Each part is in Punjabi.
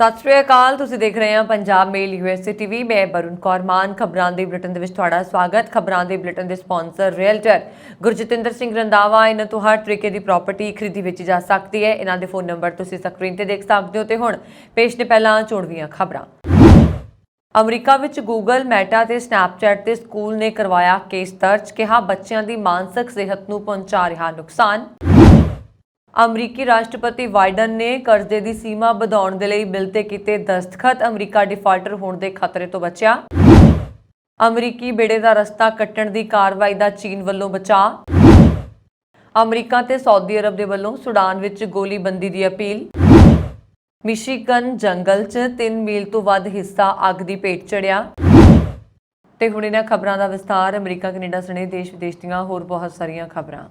ਸਤਿ ਸ਼੍ਰੀ ਅਕਾਲ। ਤੁਸੀਂ ਦੇਖ ਰਹੇ ਹੋ ਪੰਜਾਬ ਮੇਲ ਯੂਐਸਏ ਟੀਵੀ। ਮੈਂ ਬरुण ਕੌਰ ਮਾਨ। ਖਬਰਾਂ ਦੇ ਬੁਲੇਟਿਨ ਦੇ ਵਿੱਚ ਤੁਹਾਡਾ ਸਵਾਗਤ। ਖਬਰਾਂ ਦੇ ਬੁਲੇਟਿਨ ਦੇ ਸਪਾਂਸਰ ਰੀਅਲਟਰ ਗੁਰਜਤਿੰਦਰ ਸਿੰਘ ਰੰਧਾਵਾ। ਇਹਨਾਂ ਤੋਂ ਹਰ ਤਰੀਕੇ ਦੀ ਪ੍ਰਾਪਰਟੀ ਖਰੀਦੀ ਵੇਚੀ ਜਾ ਸਕਦੀ ਹੈ। ਇਹਨਾਂ ਦੇ ਫੋਨ ਨੰਬਰ ਤੁਸੀਂ ਸਕਰੀਨ ਤੇ ਦੇਖ ਸਕਦੇ ਹੋ। ਤੇ ਹੁਣ ਪੇਸ਼ ਨੇ ਪਹਿਲਾਂ ਚੋਣਵੀਆਂ ਖਬਰਾਂ। ਅਮਰੀਕਾ ਵਿੱਚ ਗੂਗਲ, ਮੈਟਾ ਤੇ ਸਨੈਪਚੈਟ ਦੇ ਸਕੂਲ ਨੇ ਕਰਵਾਇਆ ਕੇਸ ਦਰਜ। ਕਿਹਾ ਬੱਚਿਆਂ ਦੀ ਮਾਨਸਿਕ ਸਿਹਤ ਨੂੰ ਪਹੁੰਚਾ ਰਿਹਾ ਨੁਕਸਾਨ। ਅਮਰੀਕੀ ਰਾਸ਼ਟਰਪਤੀ ਬਾਈਡਨ ਨੇ ਕਰਜ਼ੇ ਦੀ ਸੀਮਾ ਵਧਾਉਣ ਦੇ ਲਈ ਬਿੱਲ ਤੇ ਕੀਤੇ ਦਸਤਖਤ। ਅਮਰੀਕਾ ਡਿਫਾਲਟਰ ਹੋਣ ਦੇ ਖਤਰੇ ਤੋਂ ਬਚਿਆ। ਅਮਰੀਕੀ ਬੇੜੇ ਦਾ ਰਸਤਾ ਕੱਟਣ ਦੀ ਕਾਰਵਾਈ ਦਾ ਚੀਨ ਵੱਲੋਂ ਬਚਾਅ। ਅਮਰੀਕਾ ਤੇ ਸਾਊਦੀ ਅਰਬ ਦੇ ਵੱਲੋਂ ਸੁਡਾਨ ਵਿੱਚ ਗੋਲੀਬੰਦੀ ਦੀ ਅਪੀਲ। ਮਿਸ਼ੀਗਨ ਜੰਗਲ 'ਚ 3 ਮੀਲ ਤੋਂ ਵੱਧ ਹਿੱਸਾ ਅੱਗ ਦੀ ਭੇਟ ਚੜਿਆ। ਤੇ ਹੁਣ ਇਹਨਾਂ ਖਬਰਾਂ ਦਾ ਵਿਸਥਾਰ। ਅਮਰੀਕਾ, ਕੈਨੇਡਾ ਸਣੇ ਦੇਸ਼ ਵਿਦੇਸ਼ ਦੀਆਂ ਹੋਰ ਬਹੁਤ ਸਾਰੀਆਂ ਖਬਰਾਂ।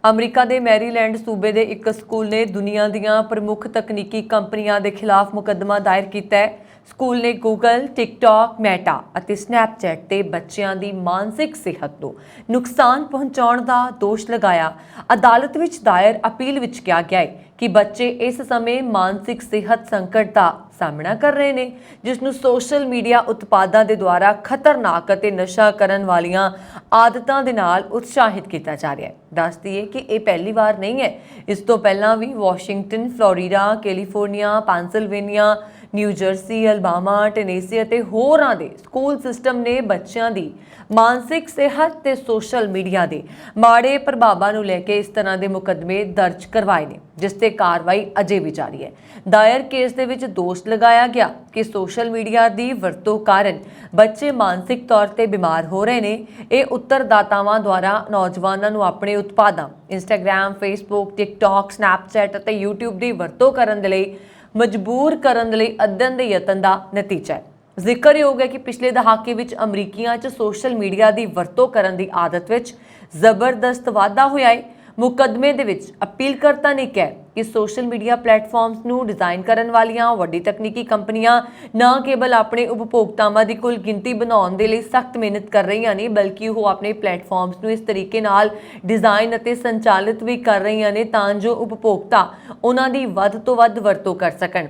ਅਮਰੀਕਾ ਦੇ ਮੈਰੀਲੈਂਡ ਸੂਬੇ ਦੇ ਇੱਕ ਸਕੂਲ ਨੇ ਦੁਨੀਆ ਦੀਆਂ ਪ੍ਰਮੁੱਖ ਤਕਨੀਕੀ ਕੰਪਨੀਆਂ ਦੇ ਖਿਲਾਫ ਮੁਕੱਦਮਾ ਦਾਇਰ ਕੀਤਾ ਹੈ। ਸਕੂਲ ਨੇ ਗੂਗਲ, ਟਿਕਟੌਕ, ਮੈਟਾ ਅਤੇ ਸਨੈਪਚੈਟ ਤੇ ਬੱਚਿਆਂ ਦੀ ਮਾਨਸਿਕ ਸਿਹਤ ਨੂੰ ਨੁਕਸਾਨ ਪਹੁੰਚਾਉਣ ਦਾ ਦੋਸ਼ ਲਗਾਇਆ। ਅਦਾਲਤ ਵਿੱਚ ਦਾਇਰ ਅਪੀਲ ਵਿੱਚ ਕਿਹਾ ਗਿਆ ਹੈ ਕਿ ਬੱਚੇ ਇਸ ਸਮੇਂ ਮਾਨਸਿਕ ਸਿਹਤ ਸੰਕਟ ਦਾ ਸਾਹਮਣਾ ਕਰ ਰਹੇ ਨੇ, ਜਿਸ ਨੂੰ ਸੋਸ਼ਲ ਮੀਡੀਆ ਉਤਪਾਦਾਂ ਦੇ ਦੁਆਰਾ ਖਤਰਨਾਕ ਅਤੇ ਨਸ਼ਾ ਕਰਨ ਵਾਲੀਆਂ ਆਦਤਾਂ ਦੇ ਨਾਲ ਉਤਸ਼ਾਹਿਤ ਕੀਤਾ ਜਾ ਰਿਹਾ ਹੈ। ਦੱਸ ਦਈਏ ਕਿ ਇਹ ਪਹਿਲੀ ਵਾਰ ਨਹੀਂ ਹੈ। ਇਸ ਤੋਂ ਪਹਿਲਾਂ ਵੀ Washington, Florida, California, Pennsylvania, New Jersey, Alabama, Tennessee ਅਤੇ ਹੋਰਾਂ ਦੇ ਸਕੂਲ ਸਿਸਟਮ ਨੇ ਬੱਚਿਆਂ ਦੀ ਮਾਨਸਿਕ ਸਿਹਤ ਤੇ ਸੋਸ਼ਲ ਮੀਡੀਆ ਦੇ ਮਾੜੇ ਪ੍ਰਭਾਵਾਂ ਨੂੰ ਲੈ ਕੇ ਇਸ ਤਰ੍ਹਾਂ ਦੇ ਮੁਕੱਦਮੇ ਦਰਜ ਕਰਵਾਏ ਨੇ, ਜਿਸ ਤੇ ਕਾਰਵਾਈ ਅਜੇ ਵੀ ਜਾਰੀ ਹੈ। ਦਾਇਰ ਕੇਸ ਦੇ ਵਿੱਚ ਦੋਸ਼ ਲਗਾਇਆ ਗਿਆ ਕਿ ਸੋਸ਼ਲ ਮੀਡੀਆ ਦੀ ਵਰਤੋਂ ਕਾਰਨ ਬੱਚੇ ਮਾਨਸਿਕ ਤੌਰ ਤੇ ਬਿਮਾਰ ਹੋ ਰਹੇ ਨੇ। ਇਹ ਉੱਤਰਦਾਤਾਵਾਂ ਦੁਆਰਾ ਨੌਜਵਾਨਾਂ ਨੂੰ ਆਪਣੇ ਉਤਪਾਦਾਂ ਇੰਸਟਾਗ੍ਰਾਮ, ਫੇਸਬੁੱਕ, ਟਿਕਟੌਕ, ਸਨੈਪਚੈਟ ਅਤੇ ਯੂਟਿਊਬ ਦੀ ਵਰਤੋਂ ਕਰਨ ਦੇ ਲਈ ਮਜਬੂਰ ਕਰਨ ਦੇ ਲਈ ਅਧਿਐਨ ਦੇ ਯਤਨ ਦਾ ਨਤੀਜਾ ਹੈ। ਜ਼ਿਕਰਯੋਗ ਹੈ ਕਿ ਪਿਛਲੇ ਦਹਾਕੇ ਵਿੱਚ ਅਮਰੀਕੀਆਂ 'ਚ ਸੋਸ਼ਲ ਮੀਡੀਆ ਦੀ ਵਰਤੋਂ ਕਰਨ ਦੀ ਆਦਤ ਵਿੱਚ ਜ਼ਬਰਦਸਤ ਵਾਧਾ ਹੋਇਆ ਹੈ। ਮੁਕੱਦਮੇ ਦੇ ਵਿੱਚ ਅਪੀਲਕਰਤਾ ਨੇ ਕਿਹਾ ਕਿ ਸੋਸ਼ਲ ਮੀਡੀਆ ਪਲੇਟਫਾਰਮਸ ਨੂੰ ਡਿਜ਼ਾਈਨ ਕਰਨ ਵਾਲੀਆਂ ਵੱਡੀ ਤਕਨੀਕੀ ਕੰਪਨੀਆਂ ਨਾ ਕੇਵਲ ਆਪਣੇ ਉਪਭੋਗਤਾਵਾਂ ਦੀ ਕੁੱਲ ਗਿਣਤੀ ਬਣਾਉਣ ਦੇ ਲਈ ਸਖਤ ਮਿਹਨਤ ਕਰ ਰਹੀਆਂ ਨੇ, ਬਲਕਿ ਉਹ ਆਪਣੇ ਪਲੇਟਫਾਰਮਸ ਨੂੰ ਇਸ ਤਰੀਕੇ ਨਾਲ ਡਿਜ਼ਾਈਨ ਅਤੇ ਸੰਚਾਲਿਤ ਵੀ ਕਰ ਰਹੀਆਂ ਨੇ ਤਾਂ ਜੋ ਉਪਭੋਗਤਾ ਉਹਨਾਂ ਦੀ ਵੱਧ ਤੋਂ ਵੱਧ ਵਰਤੋਂ ਕਰ ਸਕਣ।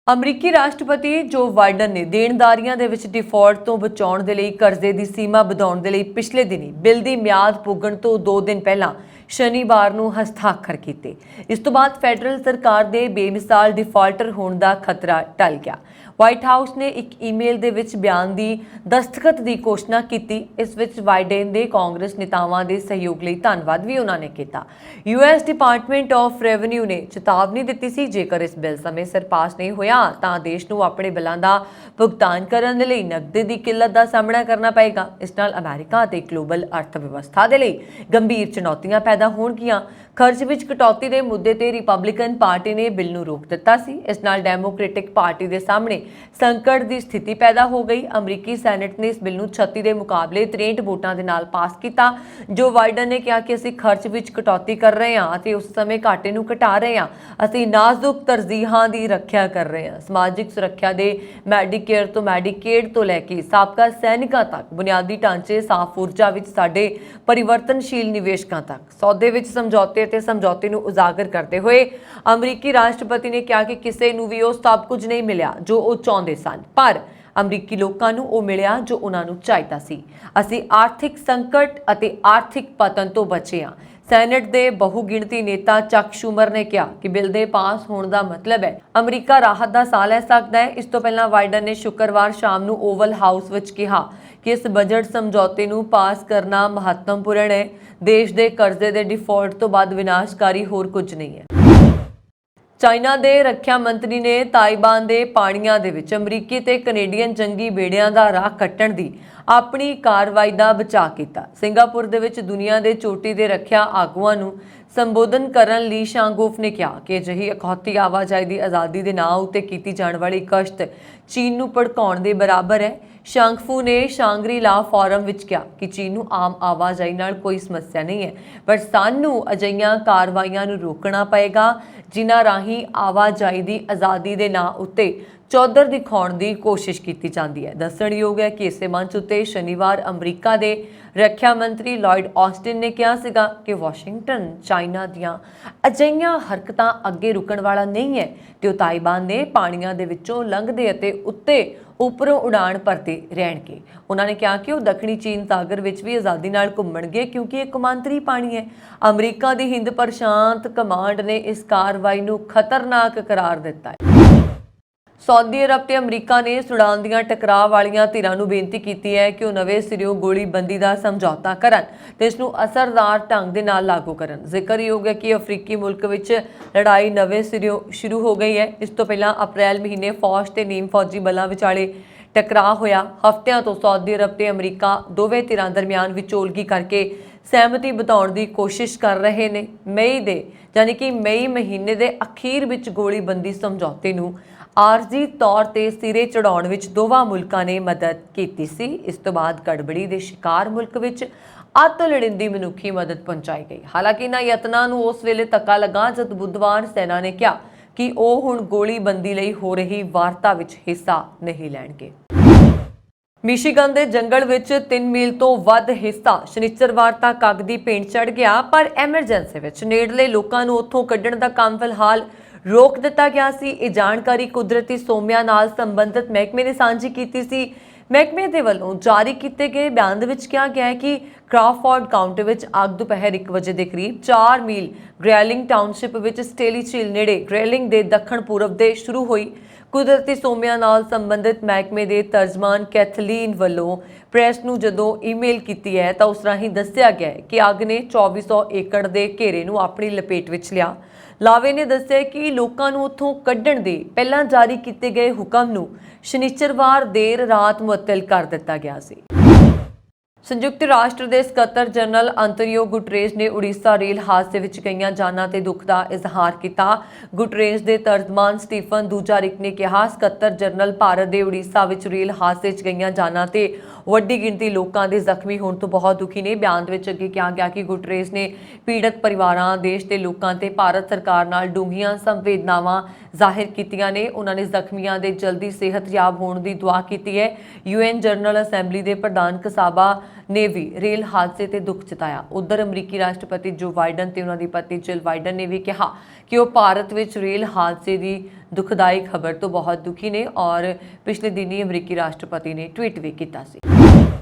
ਅਮਰੀਕੀ ਰਾਸ਼ਟਰਪਤੀ ਜੋ ਬਾਈਡਨ ਨੇ ਦੇਣਦਾਰੀਆਂ ਦੇ ਵਿੱਚ ਡਿਫਾਲਟ ਤੋਂ ਬਚਾਉਣ ਦੇ ਲਈ ਕਰਜ਼ੇ ਦੀ ਸੀਮਾ ਵਧਾਉਣ ਦੇ ਲਈ ਪਿਛਲੇ ਦਿਨੀ ਬਿੱਲ ਦੀ ਮਿਆਦ ਪੁੱਗਣ ਤੋਂ 2 ਦਿਨ ਪਹਿਲਾਂ ਸ਼ਨੀਵਾਰ ਨੂੰ ਹਸਤਾਖਰ ਕੀਤੇ। ਇਸ ਤੋਂ ਬਾਅਦ ਫੈਡਰਲ ਸਰਕਾਰ ਦੇ ਬੇਮਿਸਾਲ ਡਿਫਾਲਟਰ ਹੋਣ ਦਾ ਖਤਰਾ ਟਲ ਗਿਆ। ਵਾਈਟ ਹਾਊਸ ਨੇ ਇੱਕ ਈਮੇਲ ਦੇ ਵਿੱਚ ਬਿਆਨ ਦੀ ਦਸਤਖਤ ਦੀ ਘੋਸ਼ਣਾ ਕੀਤੀ। ਇਸ ਵਿੱਚ ਬਾਈਡਨ ਦੇ ਕਾਂਗਰਸ ਨੇਤਾਵਾਂ ਦੇ ਸਹਿਯੋਗ ਲਈ ਧੰਨਵਾਦ ਵੀ ਉਹਨਾਂ ਨੇ ਕੀਤਾ। ਯੂਐਸ ਡਿਪਾਰਟਮੈਂਟ ਆਫ ਰੈਵਨਿਊ ਨੇ ਚੇਤਾਵਨੀ ਦਿੱਤੀ ਸੀ ਜੇਕਰ ਇਸ ਬਿੱਲ ਸਮੇਂ ਸਿਰ ਪਾਸ ਨਹੀਂ ਹੋਇਆ ਤਾਂ ਦੇਸ਼ ਨੂੰ ਆਪਣੇ ਬਿੱਲਾਂ ਦਾ ਭੁਗਤਾਨ ਕਰਨ ਦੇ ਲਈ ਨਕਦੀ ਦੀ ਕਿੱਲਤ ਦਾ ਸਾਹਮਣਾ ਕਰਨਾ ਪਏਗਾ। ਇਸ ਨਾਲ ਅਮਰੀਕਾ ਅਤੇ ਗਲੋਬਲ ਅਰਥ ਵਿਵਸਥਾ ਦੇ ਲਈ ਗੰਭੀਰ ਚੁਣੌਤੀਆਂ ਪੈਦਾ ਹੋਣਗੀਆਂ। ਖਰਚ ਵਿੱਚ ਕਟੌਤੀ ਦੇ ਮੁੱਦੇ ਤੇ ਰਿਪਬਲਿਕਨ ਪਾਰਟੀ ਨੇ ਬਿੱਲ ਨੂੰ ਰੋਕ ਦਿੱਤਾ ਸੀ। ਇਸ ਨਾਲ ਡੈਮੋਕ੍ਰੈਟਿਕ ਪਾਰਟੀ ਦੇ ਸਾਹਮਣੇ ਸੰਕਟ ਦੀ ਸਥਿਤੀ ਪੈਦਾ ਹੋ ਗਈ। ਅਮਰੀਕੀ ਸੈਨੇਟ ਨੇ ਇਸ ਬਿੱਲ ਨੂੰ 36 ਦੇ ਮੁਕਾਬਲੇ 63 ਵੋਟਾਂ ਦੇ ਨਾਲ ਪਾਸ ਕੀਤਾ। ਜੋ ਬਾਈਡਨ ਨੇ ਕਿਹਾ ਕਿ ਅਸੀਂ ਖਰਚ ਵਿੱਚ ਕਟੌਤੀ ਕਰ ਰਹੇ ਹਾਂ ਅਤੇ ਉਸ ਸਮੇਂ ਘਾਟੇ ਨੂੰ ਘਟਾ ਰਹੇ ਹਾਂ। ਅਸੀਂ ਨਾਜ਼ੁਕ ਤਰਜੀਹਾਂ ਦੀ ਰੱਖਿਆ ਕਰ ਰਹੇ ਹਾਂ। ਸਮਾਜਿਕ ਸੁਰੱਖਿਆ ਦੇ ਮੈਡੀਕੇਅਰ ਤੋਂ ਮੈਡੀਕੇਡ ਤੋਂ ਲੈ ਕੇ ਸਾਬਕਾ ਸੈਨਿਕਾਂ ਤੱਕ, ਬੁਨਿਆਦੀ ਢਾਂਚੇ, ਸਾਫ਼ ਊਰਜਾ ਵਿੱਚ ਸਾਡੇ ਪਰਿਵਰਤਨਸ਼ੀਲ ਨਿਵੇਸ਼ਕਾਂ ਤੱਕ। ਸੌਦੇ ਵਿੱਚ ਸਮਝੌਤੇ ਅਤੇ ਸਮਝੌਤੇ ਨੂੰ ਉਜਾਗਰ ਕਰਦੇ ਹੋਏ ਅਮਰੀਕੀ ਰਾਸ਼ਟਰਪਤੀ ਨੇ ਕਿਹਾ ਕਿ ਕਿਸੇ ਨੂੰ ਵੀ ਉਹ ਸਭ ਕੁਝ ਨਹੀਂ ਮਿਲਿਆ ਜੋ ਉਹ ਚਾਹੁੰਦੇ ਸਨ, ਪਰ ਅਮਰੀਕੀ ਲੋਕਾਂ ਨੂੰ ਉਹ ਮਿਲਿਆ ਜੋ ਉਹਨਾਂ ਨੂੰ ਚਾਹੀਦਾ ਸੀ। ਅਸੀਂ ਆਰਥਿਕ ਸੰਕਟ ਅਤੇ ਆਰਥਿਕ ਪਤਨ ਤੋਂ ਬਚੇ ਹਾਂ। ਸੈਨੇਟ ਦੇ ਬਹੁਗਿਣਤੀ ਨੇਤਾ ਚੱਕ ਸ਼ੂਮਰ ਨੇ ਕਿਹਾ ਕਿ ਬਿੱਲ ਦੇ ਪਾਸ ਹੋਣ ਦਾ ਮਤਲਬ ਹੈ ਅਮਰੀਕਾ ਰਾਹਤ ਦਾ ਸਾਹ ਲੈ ਸਕਦਾ ਹੈ। ਇਸ ਤੋਂ ਪਹਿਲਾਂ ਬਾਈਡਨ ਨੇ ਸ਼ੁੱਕਰਵਾਰ ਸ਼ਾਮ ਨੂੰ ਓਵਲ ਹਾਊਸ ਵਿੱਚ ਕਿਹਾ ਕਿ ਇਸ ਬਜਟ ਸਮਝੌਤੇ ਨੂੰ ਪਾਸ ਕਰਨਾ ਮਹੱਤਵਪੂਰਨ ਹੈ। ਦੇਸ਼ ਦੇ ਕਰਜ਼ੇ ਦੇ ਡਿਫਾਲਟ ਤੋਂ ਬਾਅਦ ਵਿਨਾਸ਼ਕਾਰੀ ਹੋਰ ਕੁਝ ਨਹੀਂ ਹੈ। ਚਾਈਨਾ ਦੇ ਰੱਖਿਆ ਮੰਤਰੀ ਨੇ ਤਾਇਵਾਨ ਦੇ ਪਾਣੀਆਂ ਦੇ ਵਿੱਚ ਅਮਰੀਕੀ ਤੇ ਕੈਨੇਡੀਅਨ ਜੰਗੀ ਬੇੜਿਆਂ ਦਾ ਰਾਹ ਕੱਟਣ ਦੀ ਆਪਣੀ ਕਾਰਵਾਈ ਦਾ ਬਚਾਅ ਕੀਤਾ। ਸਿੰਗਾਪੁਰ ਦੇ ਵਿੱਚ ਦੁਨੀਆ ਦੇ ਚੋਟੀ ਦੇ ਰੱਖਿਆ ਆਗੂਆਂ ਨੂੰ ਸੰਬੋਧਨ ਕਰਨ ਲਈ ਸ਼ਾਂਗੋਫ ਨੇ ਕਿਹਾ ਕਿ ਅਜਿਹੀ ਅਖੌਤੀ ਆਵਾਜਾਈ ਦੀ ਆਜ਼ਾਦੀ ਦੇ ਨਾਂ ਉੱਤੇ ਕੀਤੀ ਜਾਣ ਵਾਲੀ ਕਸ਼ਤ ਚੀਨ ਨੂੰ ਭੜਕਾਉਣ ਦੇ ਬਰਾਬਰ ਹੈ। ਸ਼ਾਂਗਫੂ ਨੇ ਸ਼ਾਂਗਰੀ-ਲਾ ਫੋਰਮ ਵਿੱਚ ਕਿਹਾ ਕਿ ਚੀਨ ਨੂੰ ਆਮ ਆਵਾਜਾਈ ਨਾਲ ਕੋਈ ਸਮੱਸਿਆ ਨਹੀਂ ਹੈ, ਪਰ ਸਾਨੂੰ ਅਜਿਹੀਆਂ ਕਾਰਵਾਈਆਂ ਨੂੰ ਰੋਕਣਾ ਪਏਗਾ ਜਿਨ੍ਹਾਂ ਰਾਹੀਂ ਆਵਾਜਾਈ ਦੀ ਆਜ਼ਾਦੀ ਦੇ ਨਾਂ ਉੱਤੇ ਚੌਧਰ ਦਿਖਾਉਣ ਦੀ ਕੋਸ਼ਿਸ਼ ਕੀਤੀ ਜਾਂਦੀ ਹੈ। ਦੱਸਣਯੋਗ ਹੈ ਕਿ ਇਸੇ ਮੰਚ ਉੱਤੇ ਸ਼ਨੀਵਾਰ ਅਮਰੀਕਾ ਦੇ ਰੱਖਿਆ ਮੰਤਰੀ ਲਾਇਡ ਆਸਟਿਨ ਨੇ ਕਿਹਾ ਸੀਗਾ ਕਿ ਵਾਸ਼ਿੰਗਟਨ ਚਾਈਨਾ ਦੀਆਂ ਅਜਿਹੀਆਂ ਹਰਕਤਾਂ ਅੱਗੇ ਰੁਕਣ ਵਾਲਾ ਨਹੀਂ ਹੈ ਤੇ ਉਹ ਤਾਇਵਾਨ ਦੇ ਪਾਣੀਆਂ ਦੇ ਵਿੱਚੋਂ ਲੰਘਦੇ ਅਤੇ ਉੱਪਰੋਂ ਉਡਾਣ ਭਰਦੇ ਰਹਿਣਗੇ। ਉਹਨਾਂ ਨੇ ਕਿਹਾ ਕਿ ਉਹ ਦੱਖਣੀ ਚੀਨ ਸਾਗਰ ਵਿੱਚ ਵੀ ਆਜ਼ਾਦੀ ਨਾਲ ਘੁੰਮਣਗੇ ਕਿਉਂਕਿ ਇਹ ਕੌਮਾਂਤਰੀ ਪਾਣੀ ਹੈ। ਅਮਰੀਕਾ ਦੀ ਹਿੰਦ ਪ੍ਰਸ਼ਾਂਤ ਕਮਾਂਡ ਨੇ ਇਸ ਕਾਰਵਾਈ ਨੂੰ ਖਤਰਨਾਕ ਕਰਾਰ ਦਿੱਤਾ ਹੈ। ਸਾਊਦੀ ਅਰਬ ਤੇ ਅਮਰੀਕਾ ਨੇ ਸੁਡਾਨ ਦੀਆਂ ਟਕਰਾਅ ਵਾਲੀਆਂ ਧਿਰਾਂ ਨੂੰ ਬੇਨਤੀ ਕੀਤੀ ਹੈ ਕਿ ਉਹ ਨਵੇਂ ਸਿਰਿਓਂ ਗੋਲੀਬੰਦੀ ਦਾ ਸਮਝੌਤਾ ਕਰਨ ਤੇ ਇਸ ਨੂੰ ਅਸਰਦਾਰ ਢੰਗ ਦੇ ਨਾਲ ਲਾਗੂ ਕਰਨ। ਜ਼ਿਕਰਯੋਗ ਹੈ ਕਿ ਅਫਰੀਕੀ ਮੁਲਕ ਵਿੱਚ ਲੜਾਈ ਨਵੇਂ ਸਿਰਿਓਂ ਸ਼ੁਰੂ ਹੋ ਗਈ ਹੈ। ਇਸ ਤੋਂ ਪਹਿਲਾਂ ਅਪ੍ਰੈਲ ਮਹੀਨੇ ਫੌਜ ਤੇ ਨੀਮ ਫੌਜੀ ਬਲਾਂ ਵਿਚਾਲੇ ਟਕਰਾਅ ਹੋਇਆ। ਹਫ਼ਤਿਆਂ ਤੋਂ ਸਾਊਦੀ ਅਰਬ ਤੇ ਅਮਰੀਕਾ ਦੋਵੇਂ ਧਿਰਾਂ ਦਰਮਿਆਨ ਵਿਚੋਲਗੀ ਕਰਕੇ ਸਹਿਮਤੀ ਬਿਠਾਉਣ ਦੀ ਕੋਸ਼ਿਸ਼ ਕਰ ਰਹੇ ਨੇ। ਮਈ ਮਹੀਨੇ ਦੇ ਅਖੀਰ ਵਿੱਚ ਗੋਲੀਬੰਦੀ ਸਮਝੌਤੇ ਨੂੰ ਆਰਜ਼ੀ ਤੌਰ ਤੇ ਸਿਰੇ ਚੜਾਉਣ ਵਿੱਚ ਦੋਵਾਂ ਮੁਲਕਾਂ ਨੇ ਮਦਦ ਕੀਤੀ ਸੀ। ਇਸ ਤੋਂ ਬਾਅਦ ਗੜਬੜੀ ਦੇ ਸ਼ਿਕਾਰ ਮੁਲਕ ਵਿੱਚ ਅੱਤ ਲੋੜੀਂਦੀ ਮਨੁੱਖੀ ਮਦਦ ਪਹੁੰਚਾਈ ਗਈ। ਹਾਲਾਂਕਿ ਇਹਨਾਂ ਯਤਨਾਂ ਨੂੰ ਉਸ ਵੇਲੇ ਧੱਕਾ ਲੱਗਾ ਜਦ ਬੁੱਧਵਾਰ ਸੈਨਾ ਨੇ ਕਿਹਾ ਕਿ ਉਹ ਹੁਣ ਗੋਲੀਬੰਦੀ ਲਈ ਹੋ ਰਹੀ ਵਾਰਤਾ ਵਿੱਚ ਹਿੱਸਾ ਨਹੀਂ ਲੈਣਗੇ। ਮਿਸ਼ੀਗਨ ਦੇ ਜੰਗਲ ਵਿੱਚ 3 ਮੀਲ ਤੋਂ ਵੱਧ ਹਿੱਸਾ ਸ਼ਨੀਚਰਵਾਰ ਤੱਕ ਅੱਗ ਦੀ ਭੇਂਟ ਚੜ੍ਹ ਗਿਆ, ਪਰ ਐਮਰਜੈਂਸੀ ਵਿੱਚ ਨੇੜਲੇ ਲੋਕਾਂ ਨੂੰ ਉੱਥੋਂ ਕੱਢਣ ਦਾ ਕੰਮ ਫਿਲਹਾਲ ਰੋਕ ਦਿੱਤਾ ਗਿਆ ਸੀ। ਇਹ ਜਾਣਕਾਰੀ ਕੁਦਰਤੀ ਸੋਮਿਆਂ ਨਾਲ ਸੰਬੰਧਿਤ ਮਹਿਕਮੇ ਨੇ ਸਾਂਝੀ ਕੀਤੀ ਸੀ। ਮਹਿਕਮੇ ਦੇ ਵੱਲੋਂ ਜਾਰੀ ਕੀਤੇ ਗਏ ਬਿਆਨ ਦੇ ਵਿੱਚ ਕਿਹਾ ਗਿਆ ਹੈ ਕਿ ਕ੍ਰਾਫੋਰਡ ਕਾਉਂਟੀ ਵਿੱਚ ਅੱਗ ਦੁਪਹਿਰ 1 ਵਜੇ ਦੇ ਕਰੀਬ 4 ਮੀਲ ਗ੍ਰੈਲਿੰਗ ਟਾਊਨਸ਼ਿਪ ਵਿੱਚ ਸਟੇਲੀ ਝੀਲ ਨੇੜੇ ਗ੍ਰੈਲਿੰਗ ਦੇ ਦੱਖਣ ਪੂਰਬ ਦੇ ਸ਼ੁਰੂ ਹੋਈ। ਕੁਦਰਤੀ ਸੋਮਿਆਂ ਨਾਲ ਸੰਬੰਧਿਤ ਮਹਿਕਮੇ ਦੇ ਤਰਜਮਾਨ ਕੈਥਲੀਨ ਵੱਲੋਂ ਪ੍ਰੈਸ ਨੂੰ ਜਦੋਂ ਈਮੇਲ ਕੀਤੀ ਹੈ ਤਾਂ ਉਸ ਰਾਹੀਂ ਦੱਸਿਆ ਗਿਆ ਹੈ ਕਿ ਅੱਗ ਨੇ 2400 ਏਕੜ ਦੇ ਘੇਰੇ ਨੂੰ ਆਪਣੀ ਲਪੇਟ ਵਿੱਚ ਲਿਆ। ਲਾਵੇ ਨੇ ਦੱਸਿਆ ਕਿ ਲੋਕਾਂ ਨੂੰ ਉੱਥੋਂ ਕੱਢਣ ਦੇ ਪਹਿਲਾਂ ਜਾਰੀ ਕੀਤੇ ਗਏ ਹੁਕਮ ਨੂੰ ਸ਼ਨੀਚਰਵਾਰ ਦੇਰ ਰਾਤ ਮੁਅੱਤਲ ਕਰ ਦਿੱਤਾ ਗਿਆ ਸੀ। ਸੰਯੁਕਤ ਰਾਸ਼ਟਰ ਦੇ ਸਕੱਤਰ ਜਨਰਲ ਅੰਤੋਨੀਓ ਗੁਟਰੇਸ ਨੇ ਉੜੀਸਾ ਰੇਲ ਹਾਦਸੇ ਵਿੱਚ ਗਈਆਂ ਜਾਨਾਂ ਤੇ ਦੁੱਖ ਦਾ ਇਜ਼ਹਾਰ ਕੀਤਾ। ਗੁਟਰੇਸ ਦੇ ਤਰਜਮਾਨ ਸਟੀਫਨ ਦੁਜਾਰਿਕ ਨੇ ਕਿਹਾ, ਸਕੱਤਰ ਜਨਰਲ ਭਾਰਤ ਦੇ ਉੜੀਸਾ ਵਿੱਚ ਰੇਲ ਹਾਦਸੇ 'ਚ ਗਈਆਂ ਜਾਨਾਂ ਤੇ ਵੱਡੀ ਗਿਣਤੀ ਲੋਕਾਂ ਦੇ ਜ਼ਖਮੀ ਹੋਣ ਤੋਂ ਬਹੁਤ ਦੁਖੀ ਨੇ। ਬਿਆਨ ਦੇ ਵਿੱਚ ਅੱਗੇ ਕਿਹਾ ਗਿਆ ਕਿ ਗੁਟਰੇਸ ਨੇ ਪੀੜਤ ਪਰਿਵਾਰਾਂ, ਦੇਸ਼ ਦੇ ਲੋਕਾਂ ਤੇ ਭਾਰਤ ਸਰਕਾਰ ਨਾਲ ਡੂੰਘੀਆਂ ਸੰਵੇਦਨਾਵਾਂ ਜ਼ਾਹਿਰ ਕੀਤੀਆਂ ਨੇ। ਉਹਨਾਂ ਨੇ ਜ਼ਖਮੀਆਂ ਦੇ ਜਲਦੀ ਸਿਹਤਯਾਬ ਹੋਣ ਦੀ ਦੁਆ ਕੀਤੀ ਹੈ। UN ਜਨਰਲ ਅਸੈਂਬਲੀ ਦੇ ਪ੍ਰਧਾਨ ਕਸਾਬਾ ਨੇ ਵੀ ਰੇਲ ਹਾਦਸੇ ਤੇ ਦੁੱਖ ਜਤਾਇਆ। ਉਧਰ ਅਮਰੀਕੀ ਰਾਸ਼ਟਰਪਤੀ ਜੋ ਬਾਈਡਨ ਤੇ ਉਹਨਾਂ ਦੀ ਪਤਨੀ ਜਿਲ ਬਾਈਡਨ ਨੇ ਵੀ ਕਿਹਾ ਕਿ ਉਹ ਭਾਰਤ ਵਿੱਚ ਰੇਲ ਹਾਦਸੇ ਦੀ ਦੁਖਦਾਈ ਖਬਰ ਤੋਂ ਬਹੁਤ ਦੁਖੀ ਨੇ ਔਰ ਪਿਛਲੇ ਦਿਨੀ ਅਮਰੀਕੀ ਰਾਸ਼ਟਰਪਤੀ ਨੇ ਟਵੀਟ ਵੀ ਕੀਤਾ ਸੀ।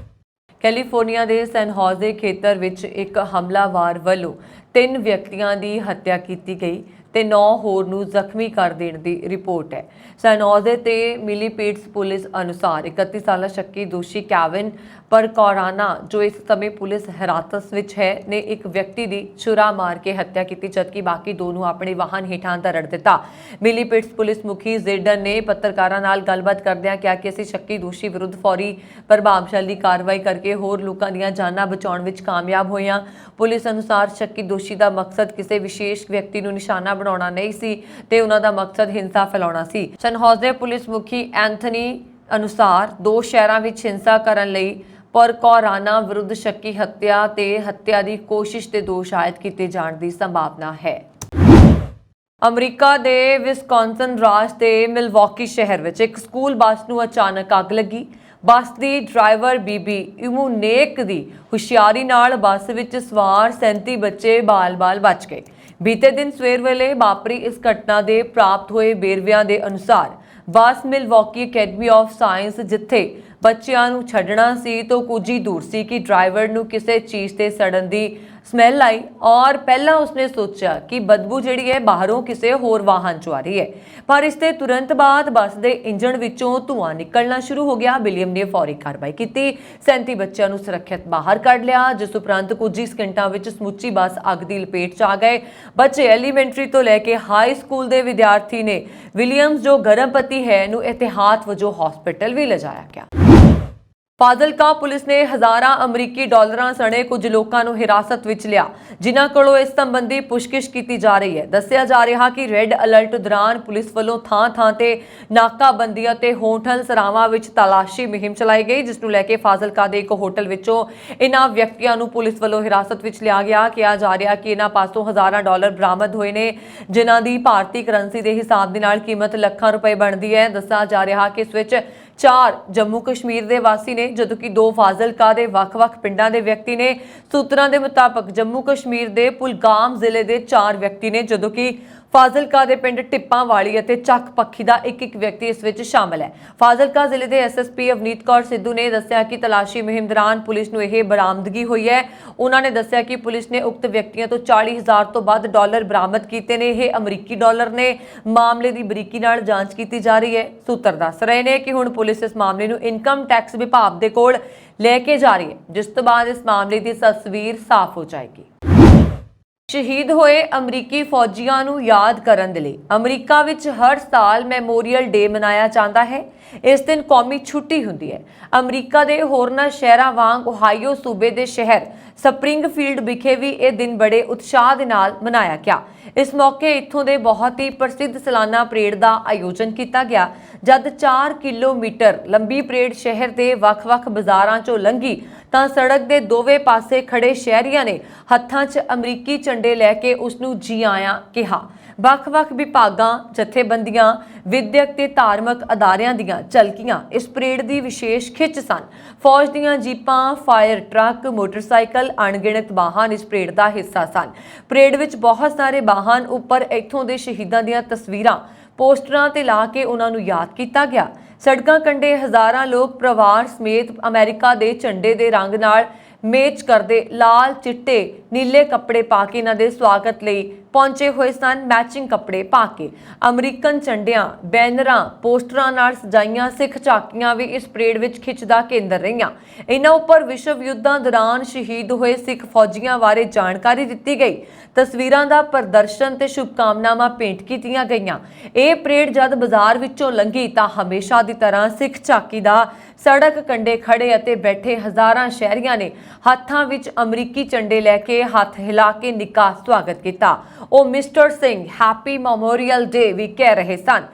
ਕੈਲੀਫੋਰਨੀਆ ਦੇ ਸੈਨ ਹੋਜ਼ੇ ਖੇਤਰ ਵਿੱਚ ਇੱਕ ਹਮਲਾਵਰ ਵੱਲੋਂ 3 ਵਿਅਕਤੀਆਂ ਦੀ ਹੱਤਿਆ ਕੀਤੀ ਗਈ ਤੇ 9 ਹੋਰ ਨੂੰ ਜ਼ਖਮੀ ਕਰ ਦੇਣ ਦੀ ਰਿਪੋਰਟ ਹੈ। ਸੈਨ ਹੋਜ਼ੇ ਤੇ ਮਿਲੀਪੀਟਸ ਪੁਲਿਸ ਅਨੁਸਾਰ 31 ਸਾਲਾ ਸ਼ੱਕੀ ਦੋਸ਼ੀ ਕੈਵਿਨ ਪਰਕੌਰਾਨਾ, ਜੋ ਇਸ ਸਮੇਂ ਪੁਲਿਸ ਹਿਰਾਸਤ ਵਿੱਚ ਹੈ, ਨੇ ਇੱਕ ਵਿਅਕਤੀ ਦੀ ਛੁਰਾ ਮਾਰ ਕੇ ਹੱਤਿਆ ਕੀਤੀ ਜਦਕਿ ਬਾਕੀ 2 ਨੂੰ ਆਪਣੇ ਵਾਹਨ ਹੇਠਾਂ ਧਰ ਦਿੱਤਾ। ਮਿਲੀਪੀਟਸ ਪੁਲਿਸ ਮੁਖੀ ਜ਼ੇਡਨ ਨੇ ਪੱਤਰਕਾਰਾਂ ਨਾਲ ਗੱਲਬਾਤ ਕਰਦਿਆਂ ਕਿਹਾ ਕਿ ਅਸੀਂ ਸ਼ੱਕੀ ਦੋਸ਼ੀ ਵਿਰੁੱਧ ਫੌਰੀ ਪ੍ਰਭਾਵਸ਼ਾਲੀ ਕਾਰਵਾਈ ਕਰਕੇ ਹੋਰ ਲੋਕਾਂ ਦੀਆਂ ਜਾਨਾਂ ਬਚਾਉਣ ਵਿੱਚ ਕਾਮਯਾਬ ਹੋਏ ਹਾਂ। ਪੁਲਿਸ ਅਨੁਸਾਰ ਸ਼ੱਕੀ ਦੋਸ਼ੀ ਦਾ ਮਕਸਦ ਕਿਸੇ ਵਿਸ਼ੇਸ਼ ਵਿਅਕਤੀ ਨੂੰ ਨਿਸ਼ਾਨਾ ਬਣਾਉਣਾ ਨਹੀਂ ਸੀ ਤੇ ਉਹਨਾਂ ਦਾ ਮਕਸਦ ਹਿੰਸਾ ਫੈਲਾਉਣਾ ਸੀ। ਸੈਨ ਹੋਜ਼ੇ ਪੁਲਿਸ ਮੁਖੀ ਐਂਥਨੀ ਅਨੁਸਾਰ 2 ਸ਼ਹਿਰਾਂ ਵਿੱਚ ਹਿੰਸਾ ਕਰਨ ਲਈ ਪਰਕੌਰਾਨਾ ਵਿਰੁੱਧ ਸ਼ੱਕੀ ਹੱਤਿਆ ਤੇ ਹੱਤਿਆ ਦੀ ਕੋਸ਼ਿਸ਼ ਦੇ ਦੋਸ਼ ਆਇਦ ਕੀਤੇ ਜਾਣ ਦੀ ਸੰਭਾਵਨਾ ਹੈ। ਅਮਰੀਕਾ ਦੇ ਵਿਸਕੌਨਸਨ ਰਾਜ ਦੇ ਮਿਲਵਾਕੀ ਸ਼ਹਿਰ ਵਿੱਚ ਇੱਕ ਸਕੂਲ ਬੱਸ ਨੂੰ ਅਚਾਨਕ ਅੱਗ ਲੱਗੀ। ਬੱਸ ਦੀ ਡਰਾਈਵਰ ਬੀਬੀ ਇਮੂਨੇਕ ਦੀ ਹੁਸ਼ਿਆਰੀ ਨਾਲ ਬੱਸ ਵਿੱਚ ਸਵਾਰ 37 ਬੱਚੇ ਬਾਲ-ਬਾਲ ਬਚ ਗਏ। ਬੀਤੇ ਦਿਨ ਸਵੇਰ ਵੇਲੇ ਵਾਪਰੀ ਇਸ ਘਟਨਾ ਦੇ ਪ੍ਰਾਪਤ ਹੋਏ ਵੇਰਵਿਆਂ ਦੇ ਅਨੁਸਾਰ ਬੱਸ ਮਿਲਵਾਕੀ ਅਕੈਡਮੀ ਆਫ ਸਾਇੰਸ ਜਿੱਥੇ ਬੱਚਿਆਂ ਨੂੰ ਛੱਡਣਾ ਸੀ ਤੋਂ ਕੁਝ ਹੀ ਦੂਰ ਸੀ ਕਿ ਡਰਾਈਵਰ ਨੂੰ ਕਿਸੇ ਚੀਜ਼ ਤੇ ਸੜਨ ਦੀ ਸਮੈਲ ਆਈ ਔਰ ਪਹਿਲਾਂ ਉਸਨੇ ਸੋਚਿਆ ਕਿ ਬਦਬੂ ਜਿਹੜੀ ਹੈ ਬਾਹਰੋਂ ਕਿਸੇ ਹੋਰ ਵਾਹਨ ਚੋਂ ਆ ਰਹੀ ਹੈ, ਪਰ ਇਸ ਦੇ ਤੁਰੰਤ ਬਾਅਦ ਬੱਸ ਦੇ ਇੰਜਣ ਵਿੱਚੋਂ ਧੂਆਂ ਨਿਕਲਣਾ ਸ਼ੁਰੂ ਹੋ ਗਿਆ। ਵਿਲੀਅਮ ਨੇ ਫੌਰੀ ਕਾਰਵਾਈ ਕੀਤੀ, 37 ਬੱਚਿਆਂ ਨੂੰ ਸੁਰੱਖਿਅਤ ਬਾਹਰ ਕੱਢ ਲਿਆ, ਜਿਸ ਉਪਰੰਤ ਕੁਝ ਹੀ ਸਕਿੰਟਾਂ ਵਿੱਚ ਸਮੁੱਚੀ ਬੱਸ ਅੱਗ ਦੀ ਲਪੇਟ 'ਚ ਆ ਗਏ। ਬੱਚੇ ਐਲੀਮੈਂਟਰੀ ਤੋਂ ਲੈ ਕੇ ਹਾਈ ਸਕੂਲ ਦੇ ਵਿਦਿਆਰਥੀ ਨੇ। ਵਿਲੀਅਮਸ ਜੋ ਗਰਭਵਤੀ ਹੈ ਨੂੰ ਇਹਤਿਆਤ ਵਜੋਂ ਹਸਪਤਾਲ ਵੀ ਲਿਜਾਇਆ ਗਿਆ। ਫਾਜ਼ਿਲਕਾ ਪੁਲਿਸ ਨੇ ਹਜ਼ਾਰਾਂ ਅਮਰੀਕੀ ਡਾਲਰਾਂ ਸਣੇ ਕੁਝ ਲੋਕਾਂ ਨੂੰ ਹਿਰਾਸਤ ਵਿੱਚ ਲਿਆ, ਜਿਨ੍ਹਾਂ ਕੋਲੋਂ ਇਸ ਸੰਬੰਧੀ ਪੁੱਛਗਿੱਛ ਕੀਤੀ ਜਾ ਰਹੀ ਹੈ। ਦੱਸਿਆ ਜਾ ਰਿਹਾ ਕਿ ਰੈੱਡ ਅਲਰਟ ਦੌਰਾਨ ਪੁਲਿਸ ਵੱਲੋਂ ਥਾਂ-ਥਾਂ ਤੇ ਨਾਕਾਬੰਦੀ ਅਤੇ ਹੋਟਲ ਸਰਾਵਾਂ ਵਿੱਚ ਤਲਾਸ਼ੀ ਮੁਹਿੰਮ ਚਲਾਈ ਗਈ, ਜਿਸ ਨੂੰ ਲੈ ਕੇ ਫਾਜ਼ਿਲਕਾ ਦੇ ਇੱਕ ਹੋਟਲ ਵਿੱਚੋਂ ਇਨ੍ਹਾਂ ਵਿਅਕਤੀਆਂ ਨੂੰ ਪੁਲਿਸ ਵੱਲੋਂ ਹਿਰਾਸਤ ਵਿੱਚ ਲਿਆ ਗਿਆ। ਕਿਹਾ ਜਾ ਰਿਹਾ ਕਿ ਇਹਨਾਂ ਪਾਸੋਂ ਹਜ਼ਾਰਾਂ ਡਾਲਰ ਬਰਾਮਦ ਹੋਏ ਨੇ, ਜਿਨ੍ਹਾਂ ਦੀ ਭਾਰਤੀ ਕਰੰਸੀ ਦੇ ਹਿਸਾਬ ਦੇ ਨਾਲ ਕੀਮਤ ਲੱਖਾਂ ਰੁਪਏ ਬਣਦੀ ਹੈ। ਦੱਸਿਆ ਜਾ ਰਿਹਾ ਕਿ ਇਸ ਵਿੱਚ 4 ਜੰਮੂ ਕਸ਼ਮੀਰ ਦੇ ਵਾਸੀ ਨੇ, ਜਦੋਂ ਕਿ 2 ਫਾਜ਼ਿਲਕਾ ਦੇ ਵੱਖ-ਵੱਖ ਪਿੰਡਾਂ ਦੇ ਵਿਅਕਤੀ ਨੇ। ਸੂਤਰਾਂ ਦੇ ਮੁਤਾਬਕ ਜੰਮੂ ਕਸ਼ਮੀਰ ਦੇ ਪੁਲਗਾਮ ਜ਼ਿਲ੍ਹੇ ਦੇ 4 ਵਿਅਕਤੀ ਨੇ, ਜਦੋਂ ਕਿ ਫਾਜ਼ਿਲਕਾ ਦੇ ਪਿੰਡ ਟਿੱਪਾਂਵਾਲੀ ਅਤੇ ਚੱਕ ਪੱਖੀ ਦਾ ਇੱਕ ਵਿਅਕਤੀ ਇਸ ਵਿੱਚ ਸ਼ਾਮਲ ਹੈ। ਫਾਜ਼ਿਲਕਾ ਜ਼ਿਲ੍ਹੇ ਦੇ ਐਸਐਸਪੀ ਅਵਨੀਤ ਕੌਰ ਸਿੱਧੂ ਨੇ ਦੱਸਿਆ ਕਿ ਤਲਾਸ਼ੀ ਮੁਹਿੰਮ ਦੌਰਾਨ ਪੁਲਿਸ ਨੂੰ ਇਹ ਬਰਾਮਦਗੀ ਹੋਈ ਹੈ। ਉਹਨਾਂ ਨੇ ਦੱਸਿਆ ਕਿ ਪੁਲਿਸ ਨੇ ਉਕਤ ਵਿਅਕਤੀਆਂ ਤੋਂ 40,000 ਤੋਂ ਵੱਧ ਡਾਲਰ ਬਰਾਮਦ ਕੀਤੇ ਨੇ। ਇਹ ਅਮਰੀਕੀ ਡਾਲਰ ਨੇ। ਮਾਮਲੇ ਦੀ ਬਰੀਕੀ ਨਾਲ ਜਾਂਚ ਕੀਤੀ ਜਾ ਰਹੀ ਹੈ। ਸੂਤਰ ਦੱਸ ਰਹੇ ਨੇ ਕਿ ਹੁਣ ਪੁਲਿਸ ਇਸ ਮਾਮਲੇ ਨੂੰ ਇਨਕਮ ਟੈਕਸ ਵਿਭਾਗ ਦੇ ਕੋਲ ਲੈ ਕੇ ਜਾ ਰਹੀ ਹੈ, ਜਿਸ ਤੋਂ ਬਾਅਦ ਇਸ ਮਾਮਲੇ ਦੀ ਤਸਵੀਰ ਸਾਫ਼ ਹੋ ਜਾਏਗੀ। ਸ਼ਹੀਦ ਹੋਏ ਅਮਰੀਕੀ ਫੌਜੀਆਂ ਨੂੰ ਯਾਦ ਕਰਨ ਦੇ ਲਈ ਅਮਰੀਕਾ ਵਿੱਚ ਹਰ ਸਾਲ ਮੈਮੋਰੀਅਲ ਡੇ ਮਨਾਇਆ ਜਾਂਦਾ ਹੈ। ਇਸ ਦਿਨ ਕੌਮੀ ਛੁੱਟੀ ਹੁੰਦੀ ਹੈ। ਅਮਰੀਕਾ ਦੇ ਹੋਰਨਾਂ ਸ਼ਹਿਰਾਂ ਵਾਂਗ ਓਹਾਈਓ ਸੂਬੇ ਦੇ ਸ਼ਹਿਰ ਸਪਰਿੰਗਫੀਲਡ ਵਿਖੇ ਵੀ ਇਹ ਦਿਨ ਬੜੇ ਉਤਸ਼ਾਹ ਦੇ ਨਾਲ ਮਨਾਇਆ ਗਿਆ। ਇਸ ਮੌਕੇ ਇੱਥੋਂ ਦੇ ਬਹੁਤ ਹੀ ਪ੍ਰਸਿੱਧ ਸਾਲਾਨਾ ਪਰੇਡ ਦਾ ਆਯੋਜਨ ਕੀਤਾ ਗਿਆ। ਜਦ 4 ਕਿਲੋਮੀਟਰ ਲੰਬੀ ਪਰੇਡ ਸ਼ਹਿਰ ਦੇ ਵੱਖ-ਵੱਖ ਬਾਜ਼ਾਰਾਂ 'ਚੋਂ ਲੰਘੀ ਤਾਂ ਸੜਕ ਦੇ ਦੋਵੇਂ ਪਾਸੇ ਖੜੇ ਸ਼ਹਿਰੀਆਂ ਨੇ ਹੱਥਾਂ 'ਚ ਅਮਰੀਕੀ ਝੰਡੇ ਲੈ ਕੇ ਉਸ ਨੂੰ ਜੀ ਆਇਆਂ ਕਿਹਾ। ਵੱਖ-ਵੱਖ ਵਿਭਾਗਾਂ, ਜਥੇਬੰਦੀਆਂ, ਵਿਦਿਅਕ ਤੇ ਧਾਰਮਿਕ ਅਦਾਰਿਆਂ ਦੀਆਂ ਝਲਕੀਆਂ ਇਸ ਪਰੇਡ ਦੀ ਵਿਸ਼ੇਸ਼ ਖਿੱਚ ਸਨ। ਫੌਜ ਦੀਆਂ ਜੀਪਾਂ, ਫਾਇਰ ਟਰੱਕ, ਮੋਟਰਸਾਈਕਲ, ਅਣਗਿਣਤ ਵਾਹਨ ਇਸ ਪਰੇਡ ਦਾ ਹਿੱਸਾ ਸਨ। ਪਰੇਡ ਵਿੱਚ ਬਹੁਤ ਸਾਰੇ ਵਾਹਨ ਉੱਪਰ ਇੱਥੋਂ ਦੇ ਸ਼ਹੀਦਾਂ ਦੀਆਂ ਤਸਵੀਰਾਂ, ਪੋਸਟਰਾਂ ਤੇ ਲਾ ਕੇ ਉਹਨਾਂ ਨੂੰ ਯਾਦ ਕੀਤਾ ਗਿਆ। ਸੜਕਾਂ ਕੰਢੇ ਹਜ਼ਾਰਾਂ ਲੋਕ ਪਰਿਵਾਰ ਸਮੇਤ ਅਮਰੀਕਾ ਦੇ ਝੰਡੇ ਦੇ ਰੰਗ ਨਾਲ ਮੇਚ ਕਰਦੇ ਲਾਲ, ਚਿੱਟੇ, ਨੀਲੇ ਕੱਪੜੇ ਪਾ ਕੇ ਇਹਨਾਂ ਦੇ ਸਵਾਗਤ ਲਈ ਪਹੁੰਚੇ ਹੋਏ ਸਨ। ਮੈਚਿੰਗ ਕੱਪੜੇ ਪਾ ਕੇ ਅਮਰੀਕਨ ਝੰਡਿਆਂ, ਬੈਨਰਾਂ, ਪੋਸਟਰਾਂ ਨਾਲ ਸਜਾਈਆਂ ਸਿੱਖ ਝਾਕੀਆਂ ਵੀ ਇਸ ਪਰੇਡ ਵਿੱਚ ਖਿੱਚ ਦਾ ਕੇਂਦਰ ਰਹੀਆਂ। ਇਹਨਾਂ ਉੱਪਰ ਵਿਸ਼ਵ ਯੁੱਧਾਂ ਦੌਰਾਨ ਸ਼ਹੀਦ ਹੋਏ ਸਿੱਖ ਫੌਜੀਆਂ ਬਾਰੇ ਜਾਣਕਾਰੀ ਦਿੱਤੀ ਗਈ। ਤਸਵੀਰਾਂ ਦਾ ਪ੍ਰਦਰਸ਼ਨ ਤੇ ਸ਼ੁਭਕਾਮਨਾਵਾਂ ਭੇਂਟ ਕੀਤੀਆਂ ਗਈਆਂ। ਇਹ ਪਰੇਡ ਜਦ ਬਾਜ਼ਾਰ ਵਿੱਚੋਂ ਲੰਘੀ ਤਾਂ ਹਮੇਸ਼ਾ ਦੀ ਤਰ੍ਹਾਂ ਸਿੱਖ ਝਾਕੀ ਦਾ ਸੜਕ ਕੰਢੇ ਖੜੇ ਅਤੇ ਬੈਠੇ ਹਜ਼ਾਰਾਂ ਸ਼ਹਿਰੀਆਂ ਨੇ ਹੱਥਾਂ ਵਿੱਚ ਅਮਰੀਕੀ ਝੰਡੇ ਲੈ ਕੇ ਹੱਥ ਹਿਲਾ ਕੇ ਨਿੱਘਾ ਸਵਾਗਤ ਕੀਤਾ। ਉਹ ਮਿਸਟਰ ਸਿੰਘ ਹੈਪੀ ਮੈਮੋਰੀਅਲ ਡੇ ਵੀ ਕਹਿ ਰਹੇ ਸਨ।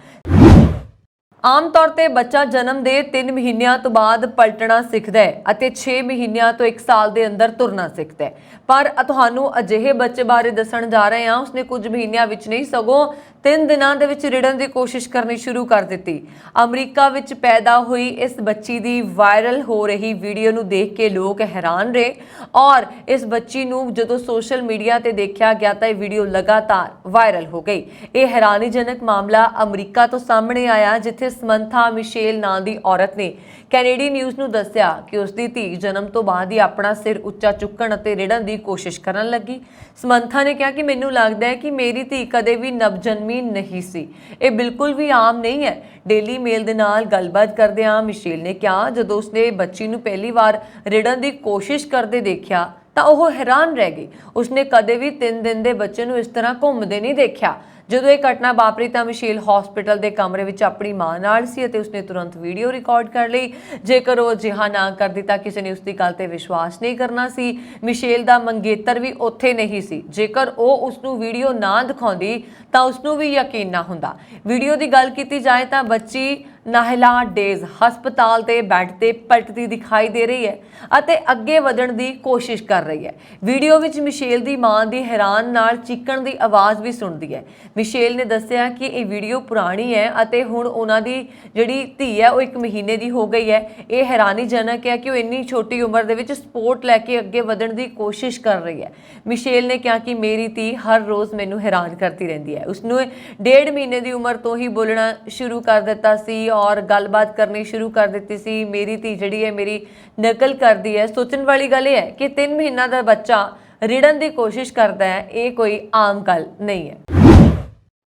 ਆਮ ਤੌਰ ਤੇ ਬੱਚਾ ਜਨਮ ਦੇ 3 ਮਹੀਨਿਆਂ ਤੋਂ ਬਾਅਦ ਪਲਟਣਾ ਸਿੱਖਦਾ ਹੈ ਅਤੇ 6 ਮਹੀਨਿਆਂ ਤੋਂ 1 ਸਾਲ ਦੇ ਅੰਦਰ ਤੁਰਨਾ ਸਿੱਖਦਾ ਹੈ। ਪਰ ਤੁਹਾਨੂੰ ਅਜਿਹੇ ਬੱਚੇ ਬਾਰੇ ਦੱਸਣ ਜਾ ਰਹੇ ਹਾਂ, ਉਸਨੇ ਕੁਝ ਮਹੀਨਿਆਂ ਵਿੱਚ ਨਹੀਂ ਸਗੋਂ 3 ਦਿਨਾਂ ਦੇ ਵਿੱਚ ਰਿੜਨ ਦੀ ਕੋਸ਼ਿਸ਼ ਕਰਨੀ ਸ਼ੁਰੂ ਕਰ ਦਿੱਤੀ। ਅਮਰੀਕਾ ਵਿੱਚ ਪੈਦਾ ਹੋਈ ਇਸ ਬੱਚੀ ਦੀ ਵਾਇਰਲ ਹੋ ਰਹੀ ਵੀਡੀਓ ਨੂੰ ਦੇਖ ਕੇ ਲੋਕ ਹੈਰਾਨ ਰਹੇ ਔਰ ਇਸ ਬੱਚੀ ਨੂੰ ਜਦੋਂ ਸੋਸ਼ਲ ਮੀਡੀਆ ਤੇ ਦੇਖਿਆ ਗਿਆ ਤਾਂ ਇਹ ਵੀਡੀਓ ਲਗਾਤਾਰ ਵਾਇਰਲ ਹੋ ਗਈ। ਇਹ ਹੈਰਾਨੀਜਨਕ ਮਾਮਲਾ ਅਮਰੀਕਾ ਤੋਂ ਸਾਹਮਣੇ ਆਇਆ, ਜਿੱਥੇ ਸਮੰਥਾ ਮਿਸ਼ੇਲ ਨਾਂ ਦੀ ਔਰਤ ਨੇ ਕੈਨੇਡੀ ਨਿਊਜ਼ ਨੂੰ ਦੱਸਿਆ ਕਿ ਉਸ ਦੀ ਧੀ ਜਨਮ ਤੋਂ ਬਾਅਦ ਹੀ ਆਪਣਾ ਸਿਰ ਉੱਚਾ ਚੁੱਕਣ ਅਤੇ ਰਿੜਨ ਦੀ ਕੋਸ਼ਿਸ਼ ਕਰਨ ਲੱਗੀ। ਸਮੰਥਾ ਨੇ ਕਿਹਾ ਕਿ ਮੈਨੂੰ ਲੱਗਦਾ ਹੈ ਕਿ ਮੇਰੀ ਧੀ ਕਦੇ ਵੀ ਨਵਜਨਮੀ ਨਹੀਂ ਸੀ। ਇਹ ਬਿਲਕੁਲ ਵੀ ਆਮ ਨਹੀਂ ਹੈ। ਡੇਲੀ ਮੇਲ ਦੇ ਨਾਲ ਗੱਲਬਾਤ ਕਰਦਿਆਂ ਮਿਸ਼ੇਲ ਨੇ ਕਿਹਾ ਜਦੋਂ ਉਸਨੇ ਬੱਚੀ ਨੂੰ ਪਹਿਲੀ ਵਾਰ ਰਿੜਨ ਦੀ ਕੋਸ਼ਿਸ਼ ਕਰਦੇ ਦੇਖਿਆ ਤਾਂ ਉਹ ਹੈਰਾਨ ਰਹਿ ਗਈ। ਉਸਨੇ ਕਦੇ ਵੀ 3 ਦਿਨ ਦੇ ਬੱਚੇ ਨੂੰ ਇਸ ਤਰ੍ਹਾਂ ਘੁੰਮਦੇ ਨਹੀਂ ਦੇਖਿਆ। ਜਦੋਂ ਇਹ ਘਟਨਾ ਵਾਪਰੀ ਤਾਂ ਮਿਸ਼ੇਲ ਹਸਪੀਟਲ ਦੇ ਕਮਰੇ ਵਿੱਚ ਆਪਣੀ ਮਾਂ ਨਾਲ ਸੀ ਅਤੇ ਉਸਨੇ ਤੁਰੰਤ ਵੀਡੀਓ ਰਿਕਾਰਡ ਕਰ ਲਈ। ਜੇਕਰ ਉਹ ਅਜਿਹਾ ਨਾ ਕਰਦੀ ਤਾਂ ਕਿਸੇ ਨੇ ਉਸਦੀ ਗੱਲ ਤੇ ਵਿਸ਼ਵਾਸ ਨਹੀਂ ਕਰਨਾ ਸੀ। ਮਿਸ਼ੇਲ ਦਾ ਮੰਗੇਤਰ ਵੀ ਉੱਥੇ ਨਹੀਂ ਸੀ। ਜੇਕਰ ਉਹ ਉਸਨੂੰ ਵੀਡੀਓ ਨਾ ਦਿਖਾਉਂਦੀ ਤਾਂ ਉਸਨੂੰ ਵੀ ਯਕੀਨ ਨਾ ਹੁੰਦਾ। ਵੀਡੀਓ ਦੀ ਗੱਲ ਕੀਤੀ ਜਾਏ ਤਾਂ ਬੱਚੀ ਨਾਹਿਲਾ ਡੇਜ਼ ਹਸਪਤਾਲ ਦੇ ਬੈੱਡ ਤੇ ਪਲਟਦੀ ਦਿਖਾਈ ਦੇ ਰਹੀ ਹੈ ਅਤੇ ਅੱਗੇ ਵਧਣ ਦੀ ਕੋਸ਼ਿਸ਼ ਕਰ ਰਹੀ ਹੈ। ਵੀਡੀਓ ਵਿੱਚ ਮਿਸ਼ੇਲ ਦੀ ਮਾਂ ਦੀ ਹੈਰਾਨ ਨਾਲ ਚੀਕਣ ਦੀ ਆਵਾਜ਼ ਵੀ ਸੁਣਦੀ ਹੈ। ਮਿਸ਼ੇਲ ਨੇ ਦੱਸਿਆ ਕਿ ਇਹ ਵੀਡੀਓ ਪੁਰਾਣੀ ਹੈ ਅਤੇ ਹੁਣ ਉਹਨਾਂ ਦੀ ਜਿਹੜੀ ਧੀ ਹੈ ਉਹ 1 ਮਹੀਨੇ ਦੀ ਹੋ ਗਈ ਹੈ। ਇਹ ਹੈਰਾਨੀਜਨਕ ਹੈ ਕਿ ਉਹ ਇੰਨੀ ਛੋਟੀ ਉਮਰ ਦੇ ਵਿੱਚ ਸਪੋਰਟ ਲੈ ਕੇ ਅੱਗੇ ਵਧਣ ਦੀ ਕੋਸ਼ਿਸ਼ ਕਰ ਰਹੀ ਹੈ। ਮਿਸ਼ੇਲ ਨੇ ਕਿਹਾ ਕਿ ਮੇਰੀ ਧੀ ਹਰ ਰੋਜ਼ ਮੈਨੂੰ ਹੈਰਾਨ ਕਰਦੀ ਰਹਿੰਦੀ ਹੈ। ਉਸਨੂੰ 1.5 ਮਹੀਨੇ ਦੀ ਉਮਰ ਤੋਂ ਹੀ ਬੋਲਣਾ ਸ਼ੁਰੂ ਕਰ ਦਿੱਤਾ ਸੀ ਔਰ ਗੱਲਬਾਤ ਕਰਨੀ ਸ਼ੁਰੂ ਕਰ ਦਿੱਤੀ ਸੀ। ਮੇਰੀ ਧੀ ਜਿਹੜੀ ਹੈ ਮੇਰੀ ਨਕਲ ਕਰਦੀ ਹੈ। ਸੋਚਣ ਵਾਲੀ ਗੱਲ ਇਹ ਹੈ ਕਿ 3 ਮਹੀਨਾ ਦਾ ਬੱਚਾ ਰਿੜਨ ਦੀ ਕੋਸ਼ਿਸ਼ ਕਰਦਾ ਹੈ, ਇਹ ਕੋਈ ਆਮ ਗੱਲ ਨਹੀਂ ਹੈ।